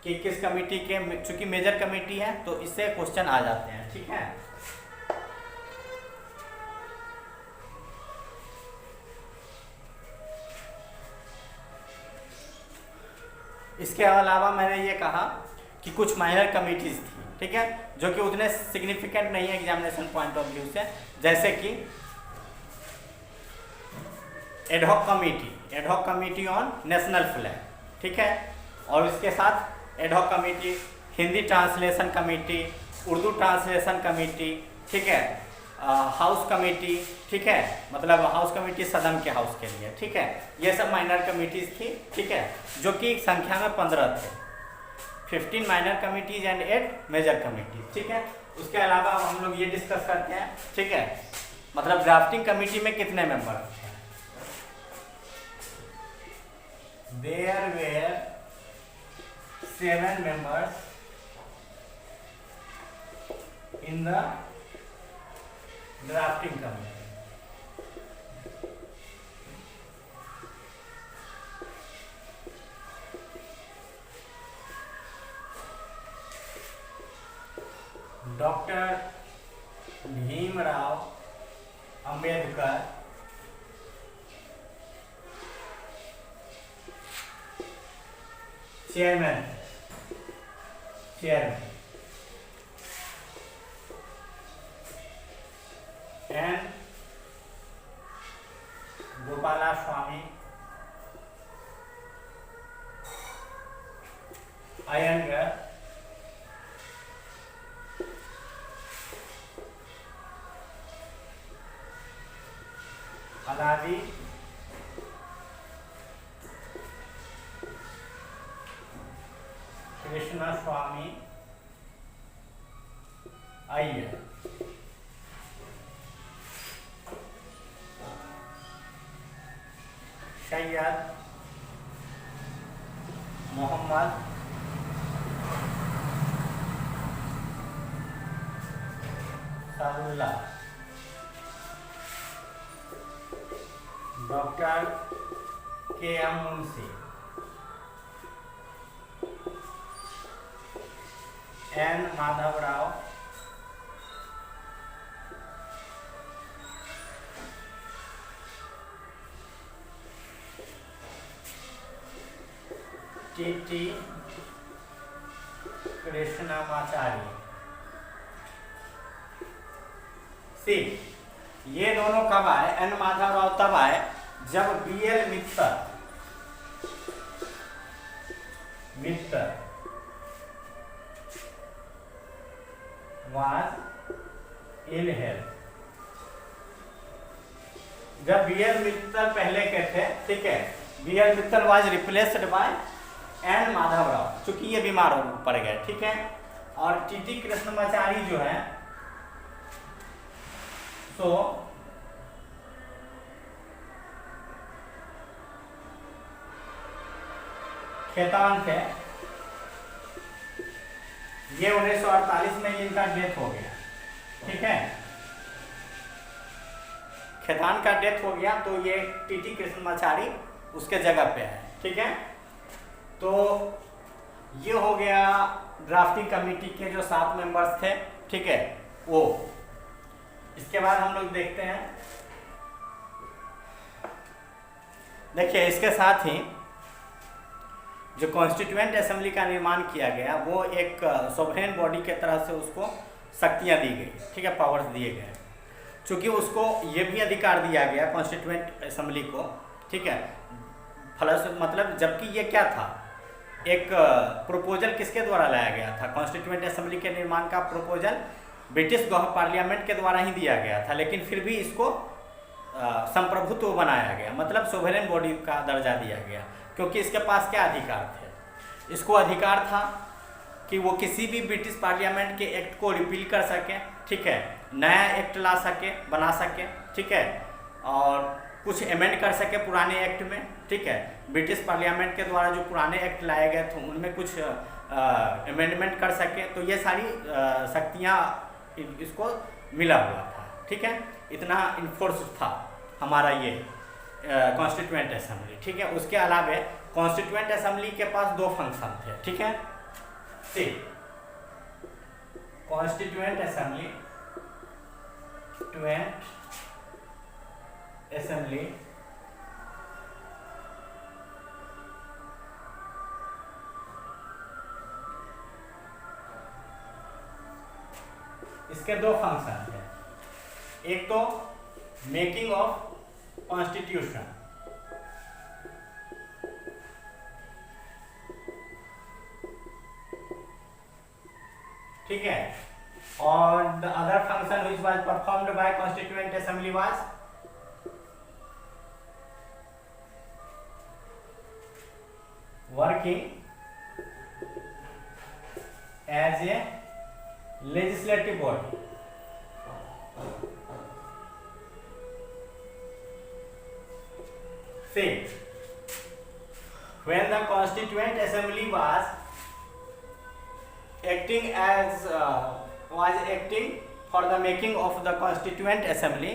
कि किस कमेटी के, चूंकि मेजर कमेटी है तो इससे क्वेश्चन आ जाते हैं, ठीक है। इसके अलावा मैंने ये कहा कि कुछ माइनर कमिटीज थी, ठीक है, जो कि उतने सिग्निफिकेंट नहीं है एग्जामिनेशन पॉइंट ऑफ व्यू से, जैसे कि ad hoc committee on national flag, ठीक है, और इसके साथ ad hoc committee Hindi translation committee, Urdu translation committee, ठीक है, हाउस कमेटी, ठीक है, मतलब हाउस कमेटी सदन के हाउस के लिए, ठीक है, ये सब माइनर कमेटीज थी, ठीक है, जो कि संख्या में 15 थे, 15 minor committees and 8 major committees, ठीक है। उसके अलावा हम लोग ये डिस्कस करते हैं, ठीक है, मतलब ड्राफ्टिंग कमेटी में कितने मेंबर थे। There were 7 members in the drafting committee. Dr. Bhimrao Ambedkar, chairman, N Gopala Swami Ayyangar, Alladi Krishna Swami Ayyar, Syed Mohammad Saadullah, doctor KM. Munshi, N. Madhavrao, T. Krishnamachari. See, ये दोनों कब आए, एन. माधवराव तब आए जब BL. Mittar was ill health। जब बी.एल. मित्तल पहले के थे, ठीक है, BL. Mittal was replaced by N. Madhavrao, चूंकि ये बीमार हो पड़ गए, ठीक है, और टी. कृष्णमाचारी जो है सो खेतान थे, ये 1948 में इनका डेथ हो गया, ठीक है, खेतान का डेथ हो गया तो ये टी. कृष्णमाचारी उसके जगह पे है, ठीक है। तो ये हो गया ड्राफ्टिंग कमेटी के जो 7 मेंबर्स थे, ठीक है, वो। इसके बाद हम लोग देखते हैं, देखिए इसके साथ ही जो कॉन्स्टिट्यूएंट असेंबली का निर्माण किया गया वो एक सोवरेन बॉडी के तरह से उसको शक्तियां दी गई, ठीक है, पावर्स दिए गए, चूँकि उसको ये भी अधिकार दिया गया कॉन्स्टिट्यूएंट असेंबली को, ठीक है, फलस मतलब जबकि ये क्या था, एक प्रोपोजल किसके द्वारा लाया गया था, कॉन्स्टिट्यूएंट असेंबली के निर्माण का प्रोपोजल ब्रिटिश पार्लियामेंट के द्वारा ही दिया गया था, लेकिन फिर भी इसको संप्रभुत्व बनाया गया, मतलब सोवरेन बॉडी का दर्जा दिया गया, क्योंकि इसके पास क्या अधिकार थे, इसको अधिकार था कि वो किसी भी ब्रिटिश पार्लियामेंट के एक्ट को रिपील कर सके, ठीक है, नया एक्ट ला सके, बना सके, ठीक है, और कुछ अमेंड कर सके पुराने एक्ट में, ठीक है। ब्रिटिश पार्लियामेंट के द्वारा जो पुराने एक्ट लाए गए थे उनमें कुछ अमेंडमेंट कर सके, तो ये सारी शक्तियाँ इसको मिला हुआ था, ठीक है। इतना इन्फोर्स था हमारा ये कॉन्स्टिट्यूएंट असेंबली, ठीक है। उसके अलावा कॉन्स्टिट्यूएंट असेंबली के पास दो फंक्शन थे, ठीक है। सी कॉन्स्टिट्यूएंट असेंबली इसके दो फंक्शन थे, एक तो मेकिंग ऑफ कॉन्स्टिट्यूशन, ठीक है, और the other function which was performed by constituent assembly was working as a legislative body, say when the constituent assembly was acting for the making of the constituent assembly,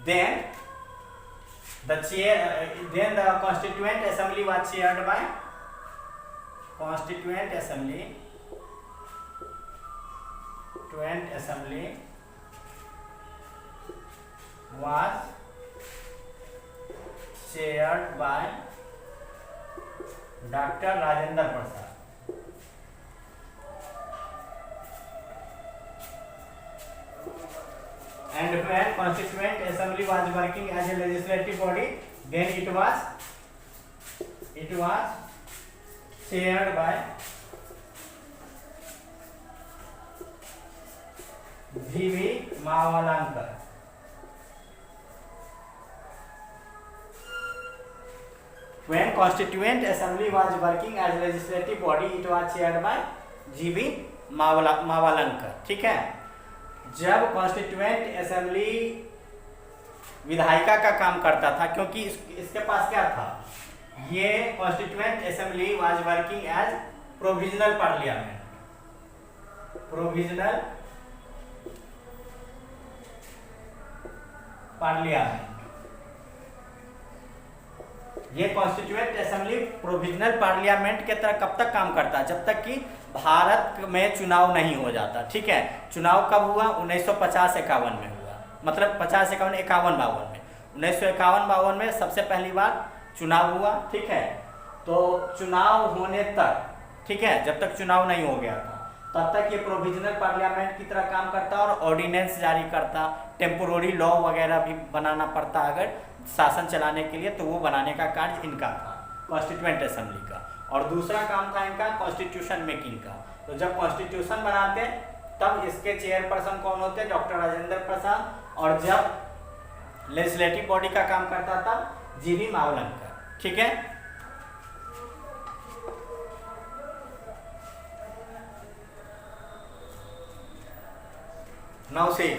then the constituent assembly was chaired by constituent assembly was chaired by Dr. Rajendra Prasad, and when constituent assembly was working as a legislative body, then it was chaired by G.V. Mavalankar. When constituent assembly was working as legislative body, it was chaired by G.V. Mavalankar, ठीक है। जब constituent assembly विधायिका का काम करता था, क्योंकि इसके पास क्या था, ये constituent assembly was working as provisional parliament, ये कॉन्स्टिट्यूएंट असेंबली प्रोविजनल पार्लियामेंट के तरह कब तक काम करता है, जब तक कि भारत में चुनाव नहीं हो जाता, ठीक है। चुनाव कब हुआ, 1950-51 में हुआ, मतलब 50-51-51 में 1951-52 में सबसे पहली बार चुनाव हुआ, ठीक है। तो चुनाव होने तक, ठीक है, जब तक चुनाव नहीं हो गया था तब तक ये प्रोविजनल पार्लियामेंट की तरह काम करता और ऑर्डिनेंस जारी करता, टेम्पोररी लॉ वगैरह भी बनाना पड़ता अगर शासन चलाने के लिए, तो वो बनाने का कार्य इनका था, कॉन्स्टिट्यूएंट असेंबली का। और दूसरा काम था इनका कॉन्स्टिट्यूशन मेकिंग का। तो जब कॉन्स्टिट्यूशन बनाते तब इसके चेयरपर्सन कौन होते, डॉक्टर राजेंद्र प्रसाद, और जब लेजिस्लेटिव बॉडी का काम करता तब G.V. मावलंकर, ठीक है। Now see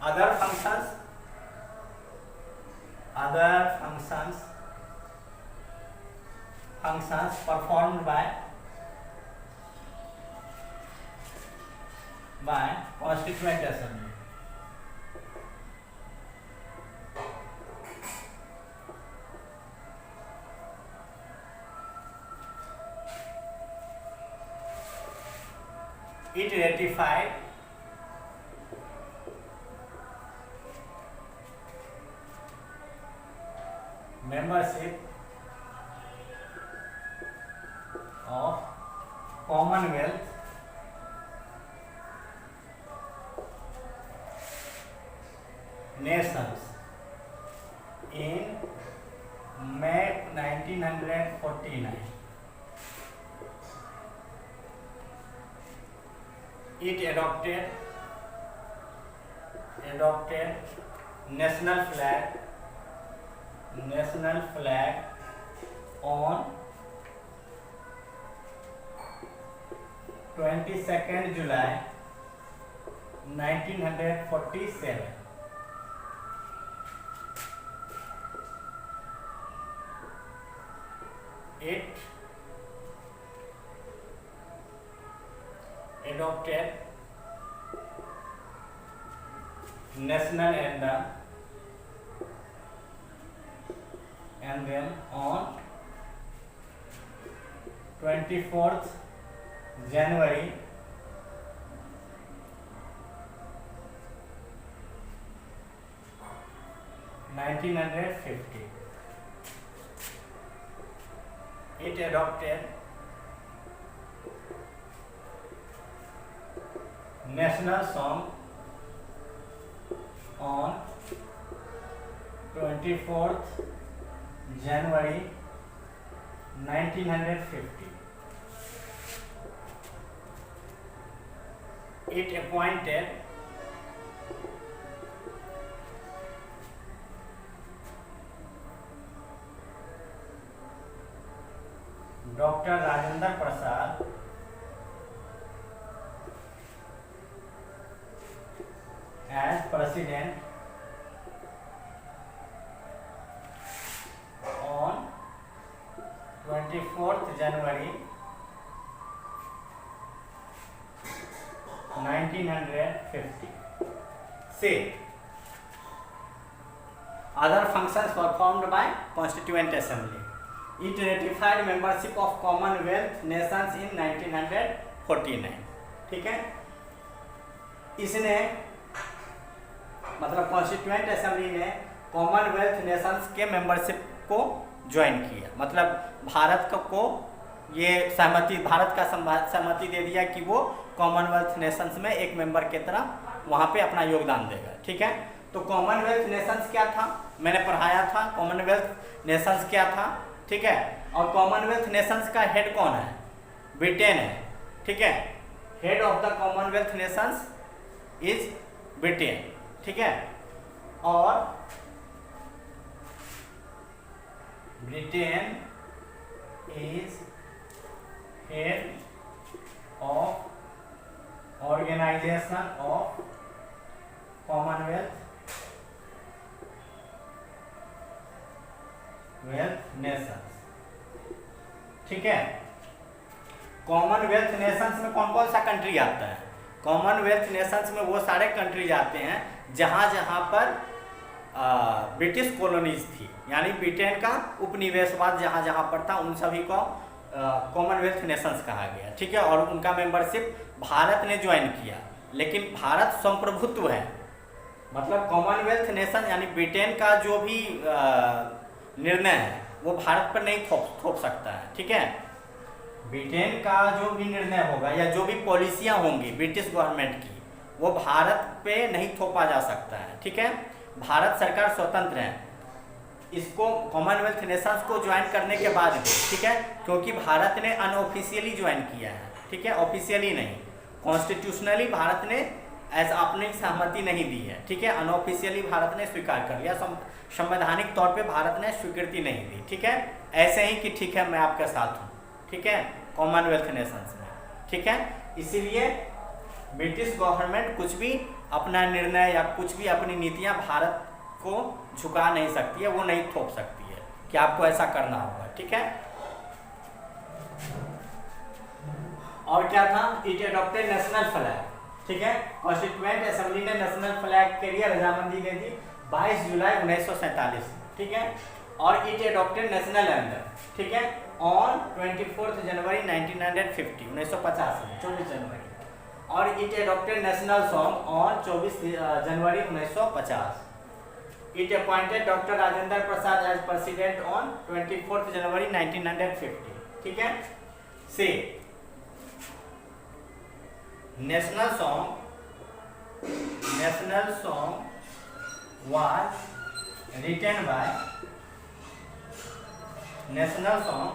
other functions performed by Constituent Assembly. It ratified membership of Commonwealth nations in May 1949. It adopted national flag national flag on 22nd July 1947. It adopted national anthem and then on 24th January 1950. It adopted national song on 24th January 1950. It appointed Dr. Rajendra Prasad as president on 24th January 1950. C. Other functions performed by Constituent Assembly. It ratified membership of Commonwealth nations in 1949. ठीक है, इसने मतलब constituent assembly ने Commonwealth Nations के membership को join किया, मतलब भारत को ये सहमति, भारत का सहमति दे दिया कि वो कॉमनवेल्थ नेशंस में एक मेंबर की तरह वहाँ पे अपना योगदान देगा। ठीक है, तो कॉमनवेल्थ नेशंस क्या था, मैंने पढ़ाया था कॉमनवेल्थ नेशंस क्या था। ठीक है, और कॉमनवेल्थ नेशंस का हेड कौन है, ब्रिटेन है। ठीक है, head of the Commonwealth nations is Britain. ठीक है, और Britain is head of organisation of Commonwealth nations. ठीक है, कॉमनवेल्थ नेशंस में कौन कौन सा कंट्री आता है, कॉमनवेल्थ नेशंस में वो सारे कंट्रीज आते हैं जहाँ जहाँ पर ब्रिटिश कॉलोनीज थी, यानी ब्रिटेन का उपनिवेशवाद जहाँ जहाँ पर था उन सभी को कॉमनवेल्थ नेशंस कहा गया। ठीक है, और उनका मेंबरशिप भारत ने ज्वाइन किया, लेकिन भारत संप्रभुत्व है, मतलब कॉमनवेल्थ नेशन यानी ब्रिटेन का जो भी निर्णय है वो भारत पर नहीं थोप सकता है। ठीक है, ब्रिटेन का जो भी निर्णय होगा या जो भी पॉलिसियां होंगी ब्रिटिश गवर्नमेंट की वो भारत पे नहीं थोपा जा सकता है। ठीक है, भारत सरकार स्वतंत्र है इसको कॉमनवेल्थ नेशंस को ज्वाइन करने के बाद भी। ठीक है, क्योंकि भारत ने अनऑफिशियली ज्वाइन किया है। ठीक है, ऑफिशियली नहीं, कॉन्स्टिट्यूशनली भारत ने ऐसा अपनी सहमति नहीं दी है। ठीक है, अनऑफिशियली भारत ने स्वीकार कर लिया, संवैधानिक तौर पे भारत ने स्वीकृति नहीं दी। ठीक है, ऐसे ही कि ठीक है मैं आपके साथ हूँ। ठीक है, कॉमनवेल्थ नेशंस में। ठीक है, इसीलिए ब्रिटिश गवर्नमेंट कुछ भी अपना निर्णय या कुछ भी अपनी नीतियाँ भारत को झुका नहीं सकती है, वो नहीं थोप सकती है कि आपको ऐसा करना होगा। ठीक है, और क्या था, इट एडॉप्टेड नेशनल फ्लैग। ठीक है, कॉन्स्टिट्यूएंट असेंबली ने नेशनल फ्लैग के लिए रजामंदी दे दी 22 जुलाई 1947। ठीक है, और इट एडॉप्टेड नेशनल एंथम। ठीक है, ऑन 24 जनवरी 1950 1950 में 24 जनवरी, और it adopted national song on 24 January 1950। It appointed doctor Rajendra Prasad as president on 24 January 1950। ठीक है, से national song was written by national song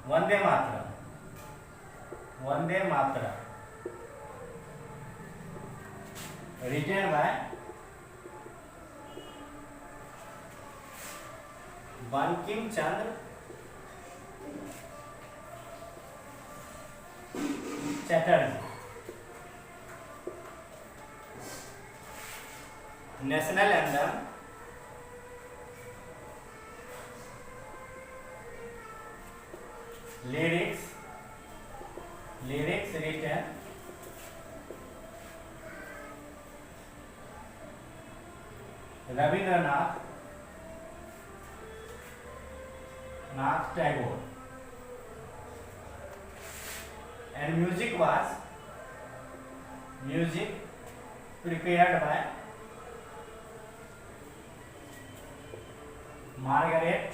Vande Mataram written by Bankim Chandra Chatterjee. National anthem, lyrics written Rabindranath Tagore, and music prepared by Margaret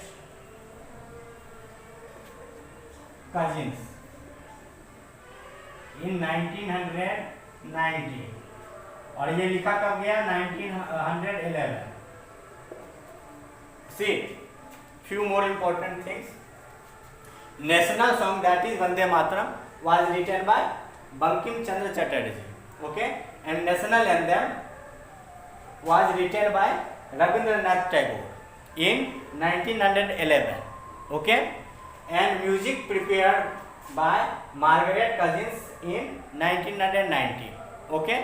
Cousins in 1990, और ये लिखा कब गया? 1911। See, few more important things. National song, that is Vande Mataram, was written by Bankim Chandra Chatterjee, okay, and national anthem was written by Rabindranath Tagore in 1911, okay, and music prepared by Margaret Cousins in 1990, okay।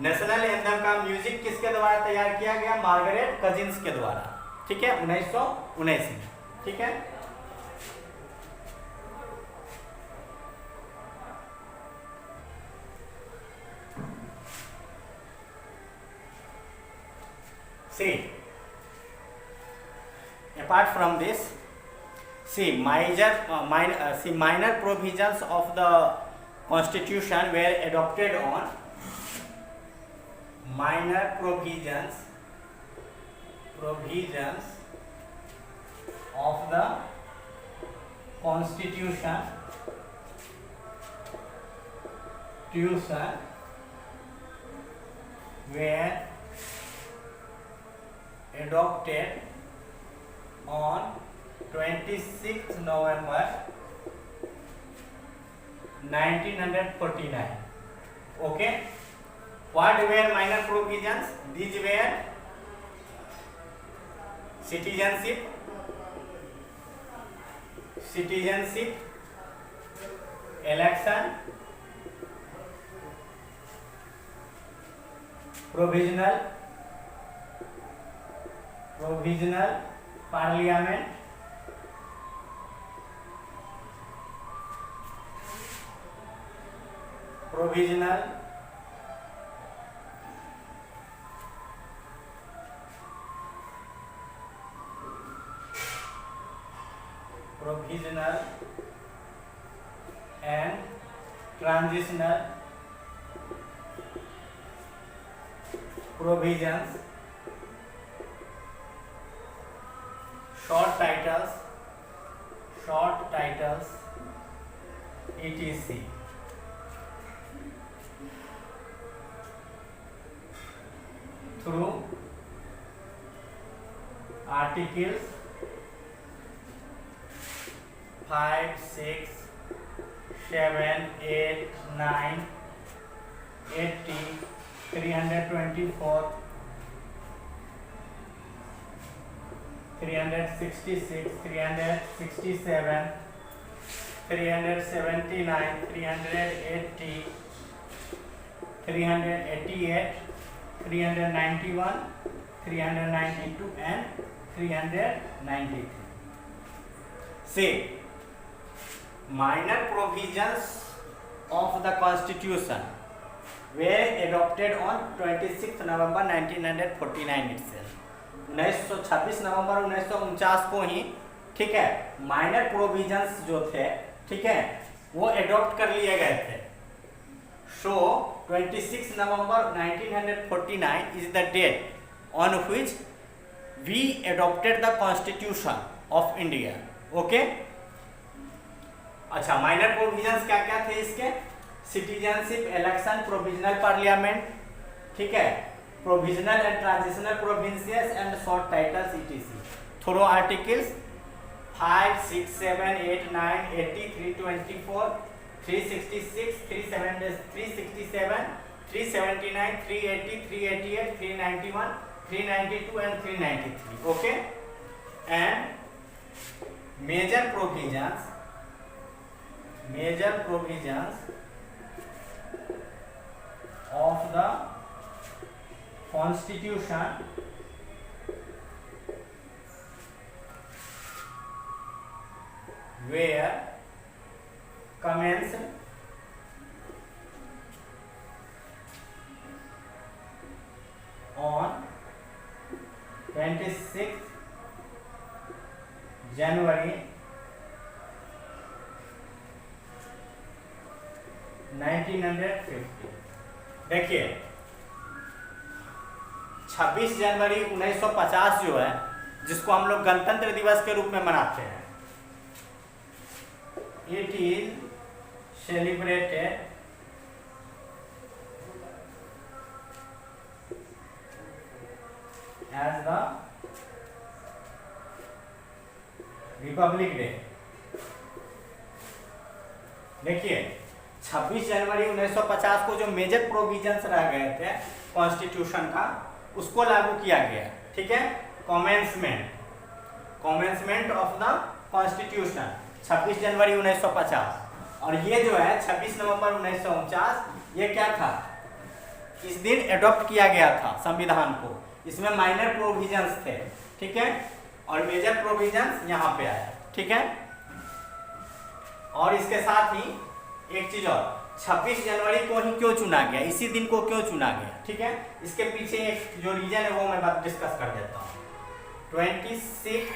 National anthem का music किसके द्वारा तैयार किया गया? Margaret cousins के द्वारा, ठीक है, 1919 में, ठीक है। See, apart from this, minor provisions of the Constitution were adopted on minor provisions of the Constitution were adopted on 26th November 1949, okay। What were minor provisions? These were citizenship, election, provisional parliament, provisional and transitional provisions, short titles etc. through articles 5, 6, 7, 8, 9, 80, 324, 366, 367, 379, 380, 388, 391, 392 and 393. See, minor provisions of the Constitution were adopted on 26th November 1949 itself. 26 November 1949 को ही, ठीक है, minor provisions जो थे, ठीक है, वो adopt कर लिए गए थे। So 26 November 1949 is the date on which we adopted the constitution of India, okay. अच्छा, माइनर प्रोविजंस क्या क्या थे इसके? सिटीजनशिप, इलेक्शन, प्रोविजनल पार्लियामेंट, ठीक है, provisional and transitional provinces and short titles etc. Through articles 5, 6, 7, 8, 9, 80, 324, 366, 367, 379, 380, 388, 391, 392 and 393, okay। and major provisions of the Constitution were commenced on 26th January 1950। देखिए 26 जनवरी 1950 जो है, जिसको हम लोग गणतंत्र दिवस के रूप में मनाते हैं, it is celebrated as the republic day. देखिए 26 जनवरी 1950 को जो मेजर प्रोविजंस रह गए थे कॉन्स्टिट्यूशन का, उसको लागू किया गया। ठीक है, कॉमेंसमेंट ऑफ द कॉन्स्टिट्यूशन 26 जनवरी 1950। और ये जो है 26 नवंबर 1949, ये क्या था, इस दिन एडॉप्ट किया गया था संविधान को। इसमें माइनर प्रोविजंस थे, ठीक है, और मेजर प्रोविजंस यहाँ पे आया। ठीक है, और इसके साथ ही एक चीज और, 26 जनवरी को ही क्यों चुना गया, इसी दिन को क्यों चुना गया, ठीक है, इसके पीछे एक जो रीजन है वो मैं बात डिस्कस कर देता हूँ। 26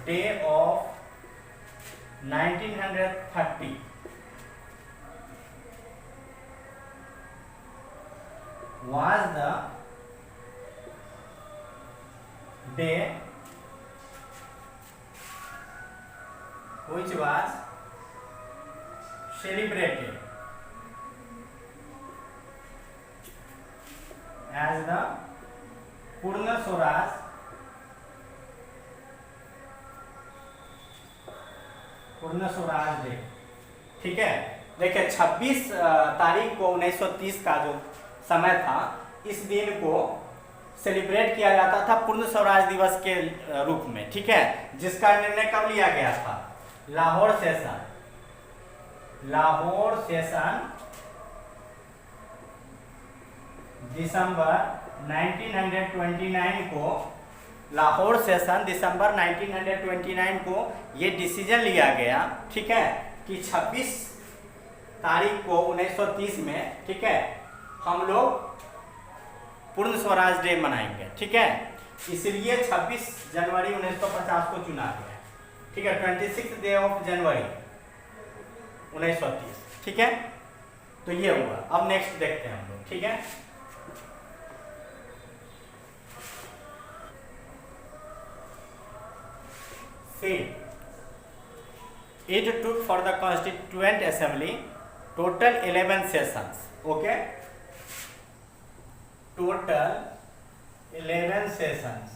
day of 1930 was the day which was celebrated as the पूर्ण स्वराज डे। ठीक है, देखिए 26 तारीख को 1930 का जो समय था, इस दिन को सेलिब्रेट किया जाता था पूर्ण स्वराज दिवस के रूप में। ठीक है, जिसका निर्णय कब लिया गया था, लाहौर सेशन दिसंबर 1929 को, लाहौर सेशन दिसंबर 1929 को ये डिसीजन लिया गया। ठीक है, कि 26 तारीख को 1930 में, ठीक है, हम लोग पूर्ण स्वराज डे मनाएंगे। ठीक है, इसलिए 26 जनवरी 1950 को चुना गया। ठीक है, 26 डे ऑफ जनवरी 1930। ठीक है, तो ये हुआ। अब नेक्स्ट देखते हैं हम लोग। ठीक है, It took for the Constituent Assembly total 11 sessions. Okay, total 11 sessions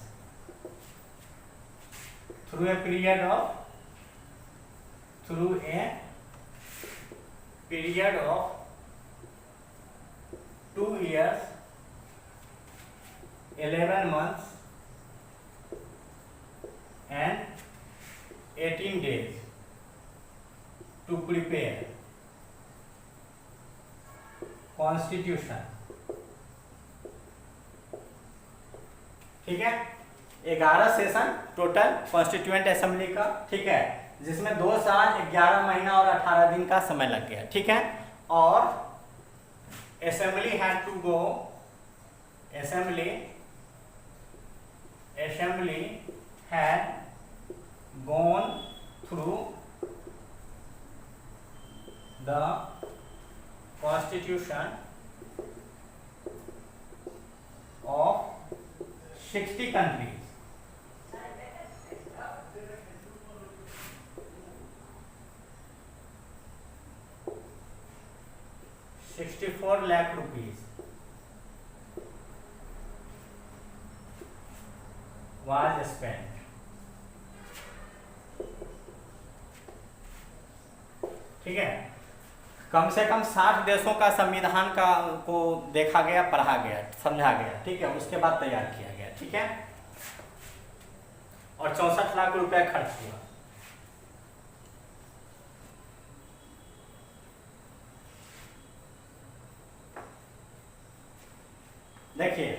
through a period of 2 years, 11 months and 18 days to prepare Constitution। ठीक है, 11 सेशन टोटल कॉन्स्टिट्यूएंट असेंबली का। ठीक है, जिसमें 2 साल 11 महीना और 18 दिन का समय लग गया। ठीक है, और assembly had to go, assembly had gone through the constitution of 60 countries, 64 lakh rupees was spent। ठीक है, कम से कम 60 देशों का संविधान का को देखा गया, पढ़ा गया, समझा गया, ठीक है, उसके बाद तैयार किया गया, ठीक है, और 64 लाख रुपया खर्च हुआ। देखिए,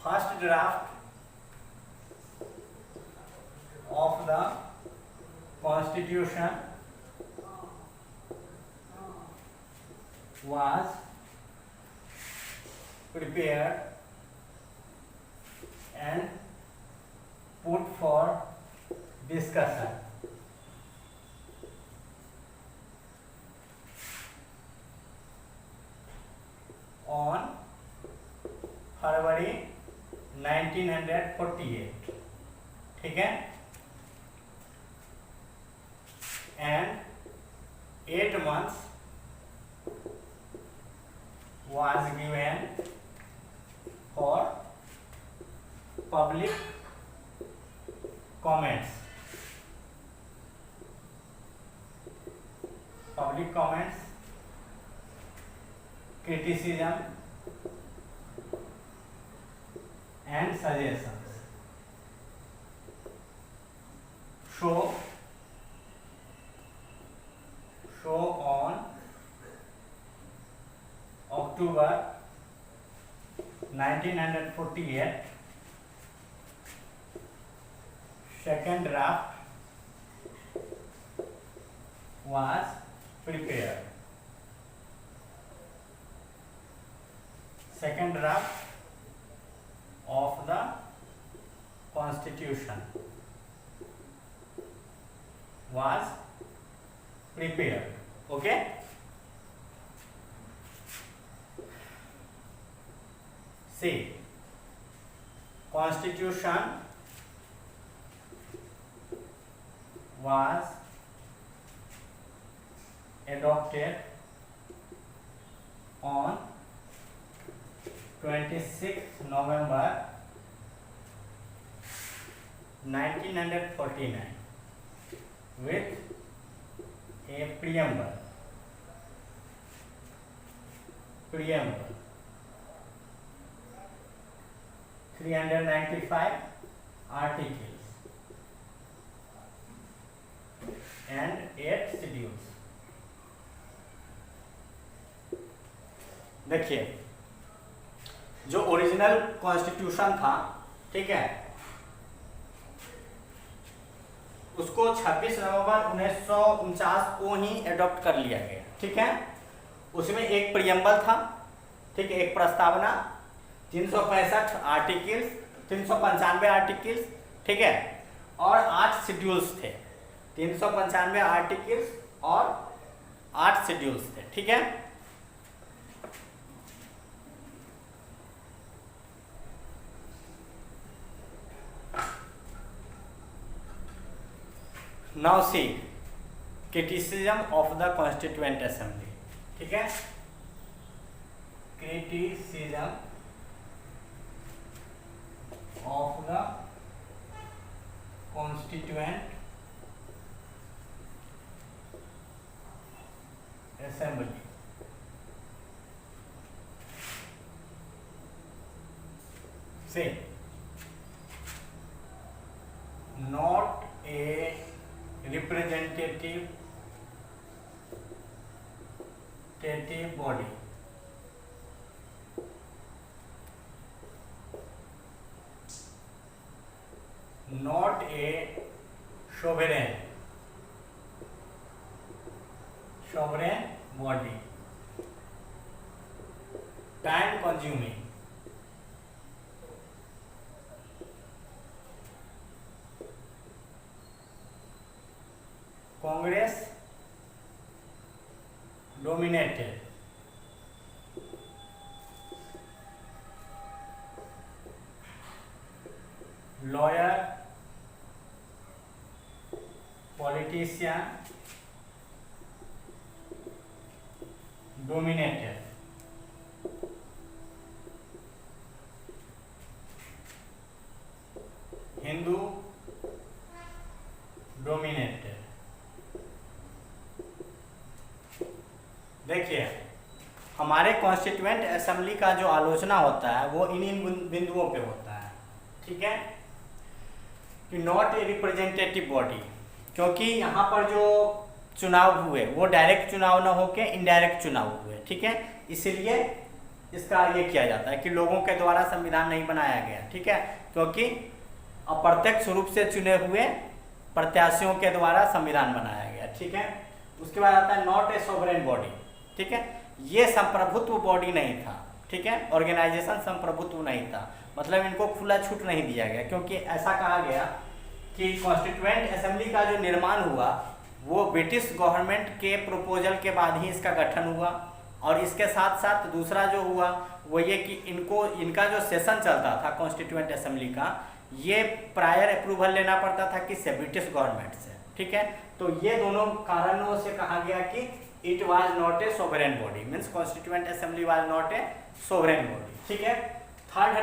first draft of the constitution was prepared and put for discussion on February 1948, ठीक है, and 8 months was given for public comments. Public comments, criticism and suggestions. Show on October 1948, second draft was prepared. Second draft of the Constitution was prepared. Okay. See, Constitution was adopted on 26th November 1949 with a preamble 395 articles and 8 schedules. देखिए, जो original constitution था, ठीक है, उसको 26 November 1949 को ही adopt कर लिया गया, ठीक है। उसमें एक प्रियम्बल था, ठीक है, एक प्रस्तावना, 365 आर्टिकल्स, 395 आर्टिकल्स, ठीक है, और 8 शेड्यूल्स थे। 395 आर्टिकल्स और 8 शेड्यूल्स थे, ठीक है। Now see criticism of the constituent assembly, ठीक है, criticism of the constituent assembly. Say not a representative body, not a sovereign body, time consuming, Congress dominated, lawyer, politician dominated, Hindu dominated, देखिए, हमारे constituent assembly का जो आलोचना होता है वो इन बिंदुओं पे होता है, ठीक है, कि नॉट ए रिप्रेजेंटेटिव बॉडी, क्योंकि यहाँ पर जो चुनाव हुए वो डायरेक्ट चुनाव ना होके इनडायरेक्ट चुनाव हुए, ठीक है, इसीलिए इसका ये किया जाता है कि लोगों के द्वारा संविधान नहीं बनाया गया, ठीक है, क्योंकि अप्रत्यक्ष रूप से चुने हुए प्रत्याशियों के द्वारा संविधान बनाया गया, ठीक है। उसके बाद आता है नॉट ए सोवरेन बॉडी, ठीक है, ये संप्रभुत्व बॉडी नहीं था, ठीक है, ऑर्गेनाइजेशन संप्रभुत्व नहीं था, मतलब इनको खुला छूट नहीं दिया गया, क्योंकि ऐसा कहा गया कि कॉन्स्टिट्यूएंट असेंबली का जो निर्माण हुआ वो ब्रिटिश गवर्नमेंट के प्रपोजल के बाद ही इसका गठन हुआ, और इसके साथ साथ दूसरा जो हुआ वो ये कि इनका जो सेशन चलता था कॉन्स्टिट्यूएंट असेंबली का, ये प्रायर अप्रूवल लेना पड़ता था किससे, ब्रिटिश गवर्नमेंट से, ठीक है। तो ये दोनों कारणों से कहा गया कि it was not a sovereign body, means constituent assembly was not a sovereign body, ठीक है। थर्ड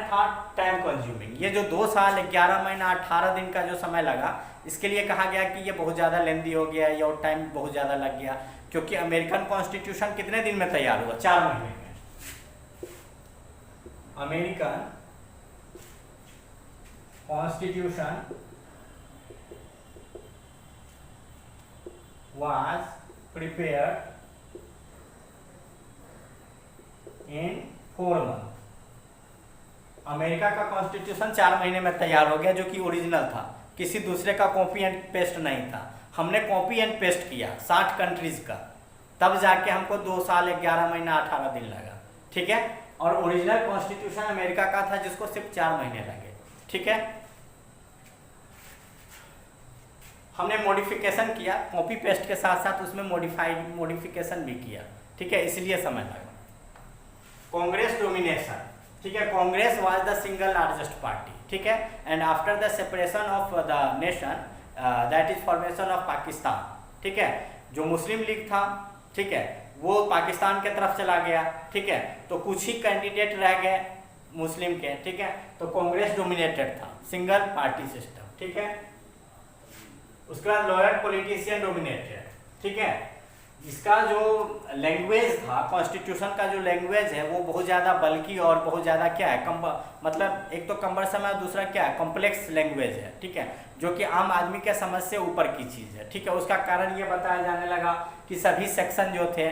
टाइम कंज्यूमिंग, ये जो 2 साल 11 महीना 18 दिन का जो समय लगा, इसके लिए कहा गया कि ये बहुत ज़्यादा लेंदी हो गया या टाइम बहुत ज़्यादा लग गया, क्योंकि अमेरिकन कॉन्स्टिट्यूशन कितने दिन में तैयार हुआ, 4 महीने में। American constitution was prepared in 4 months। America का कॉन्स्टिट्यूशन 4 महीने में तैयार हो गया, जो कि ओरिजिनल था, किसी दूसरे का कॉपी एंड पेस्ट नहीं था। हमने कॉपी एंड पेस्ट किया 60 कंट्रीज का, तब जाके हमको 2 साल 11 महीना 18 दिन लगा, ठीक है। और ओरिजिनल कॉन्स्टिट्यूशन अमेरिका का था जिसको सिर्फ 4 महीने लगे, ठीक है। हमने मॉडिफिकेशन किया, कॉपी पेस्ट के साथ साथ उसमें मॉडिफिकेशन भी किया, ठीक है, इसलिए समय लगा। कांग्रेस डोमिनेशन, ठीक है, Congress was the single largest party, ठीक है, and after the separation of the nation that is formation of Pakistan, ठीक है, जो मुस्लिम लीग था, ठीक है, वो पाकिस्तान के तरफ चला गया, ठीक है, तो कुछ ही कैंडिडेट रह गए मुस्लिम के, ठीक है, तो कांग्रेस डोमिनेटेड था, सिंगल पार्टी सिस्टम, ठीक है। उसके बाद लॉयर पॉलिटिशियन डोमिनेटेड, ठीक है, इसका जो लैंग्वेज था, कॉन्स्टिट्यूशन का जो लैंग्वेज है वो बहुत ज़्यादा बल्कि और बहुत ज़्यादा क्या है, मतलब एक तो कम्बरसम है, दूसरा क्या है, कॉम्प्लेक्स लैंग्वेज है, ठीक है, जो कि आम आदमी के समझ से ऊपर की चीज़ है, ठीक है। उसका कारण ये बताया जाने लगा कि सभी सेक्शन जो थे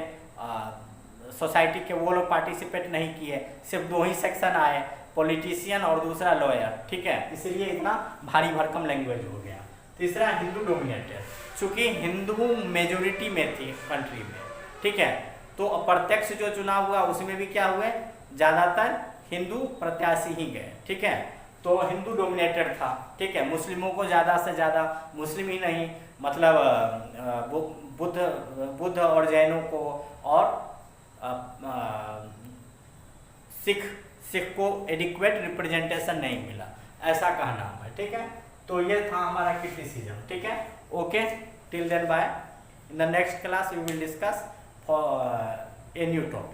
सोसाइटी के वो लोग पार्टिसिपेट नहीं किए, सिर्फ 2 ही सेक्शन आए, पॉलिटिशियन और दूसरा लॉयर, ठीक है, इसलिए इतना भारी भरकम लैंग्वेज हो गया। तीसरा हिंदू डोमिनेटेड, चूँकि हिंदू मेजोरिटी में थी कंट्री में, ठीक है, तो अप्रत्यक्ष जो चुनाव हुआ उसमें भी क्या हुए, ज़्यादातर हिंदू प्रत्याशी ही गए, ठीक है, तो हिंदू डोमिनेटेड था, ठीक है। मुस्लिमों को ज़्यादा से ज़्यादा, मुस्लिम ही नहीं मतलब बुद्ध और जैनों को और सिख को एडिक्वेट रिप्रेजेंटेशन नहीं मिला, ऐसा कहना है, ठीक है। तो ये था हमारा क्रिटिसिज्म, ठीक है। Okay, till then bye, in the next class we will discuss for a new topic.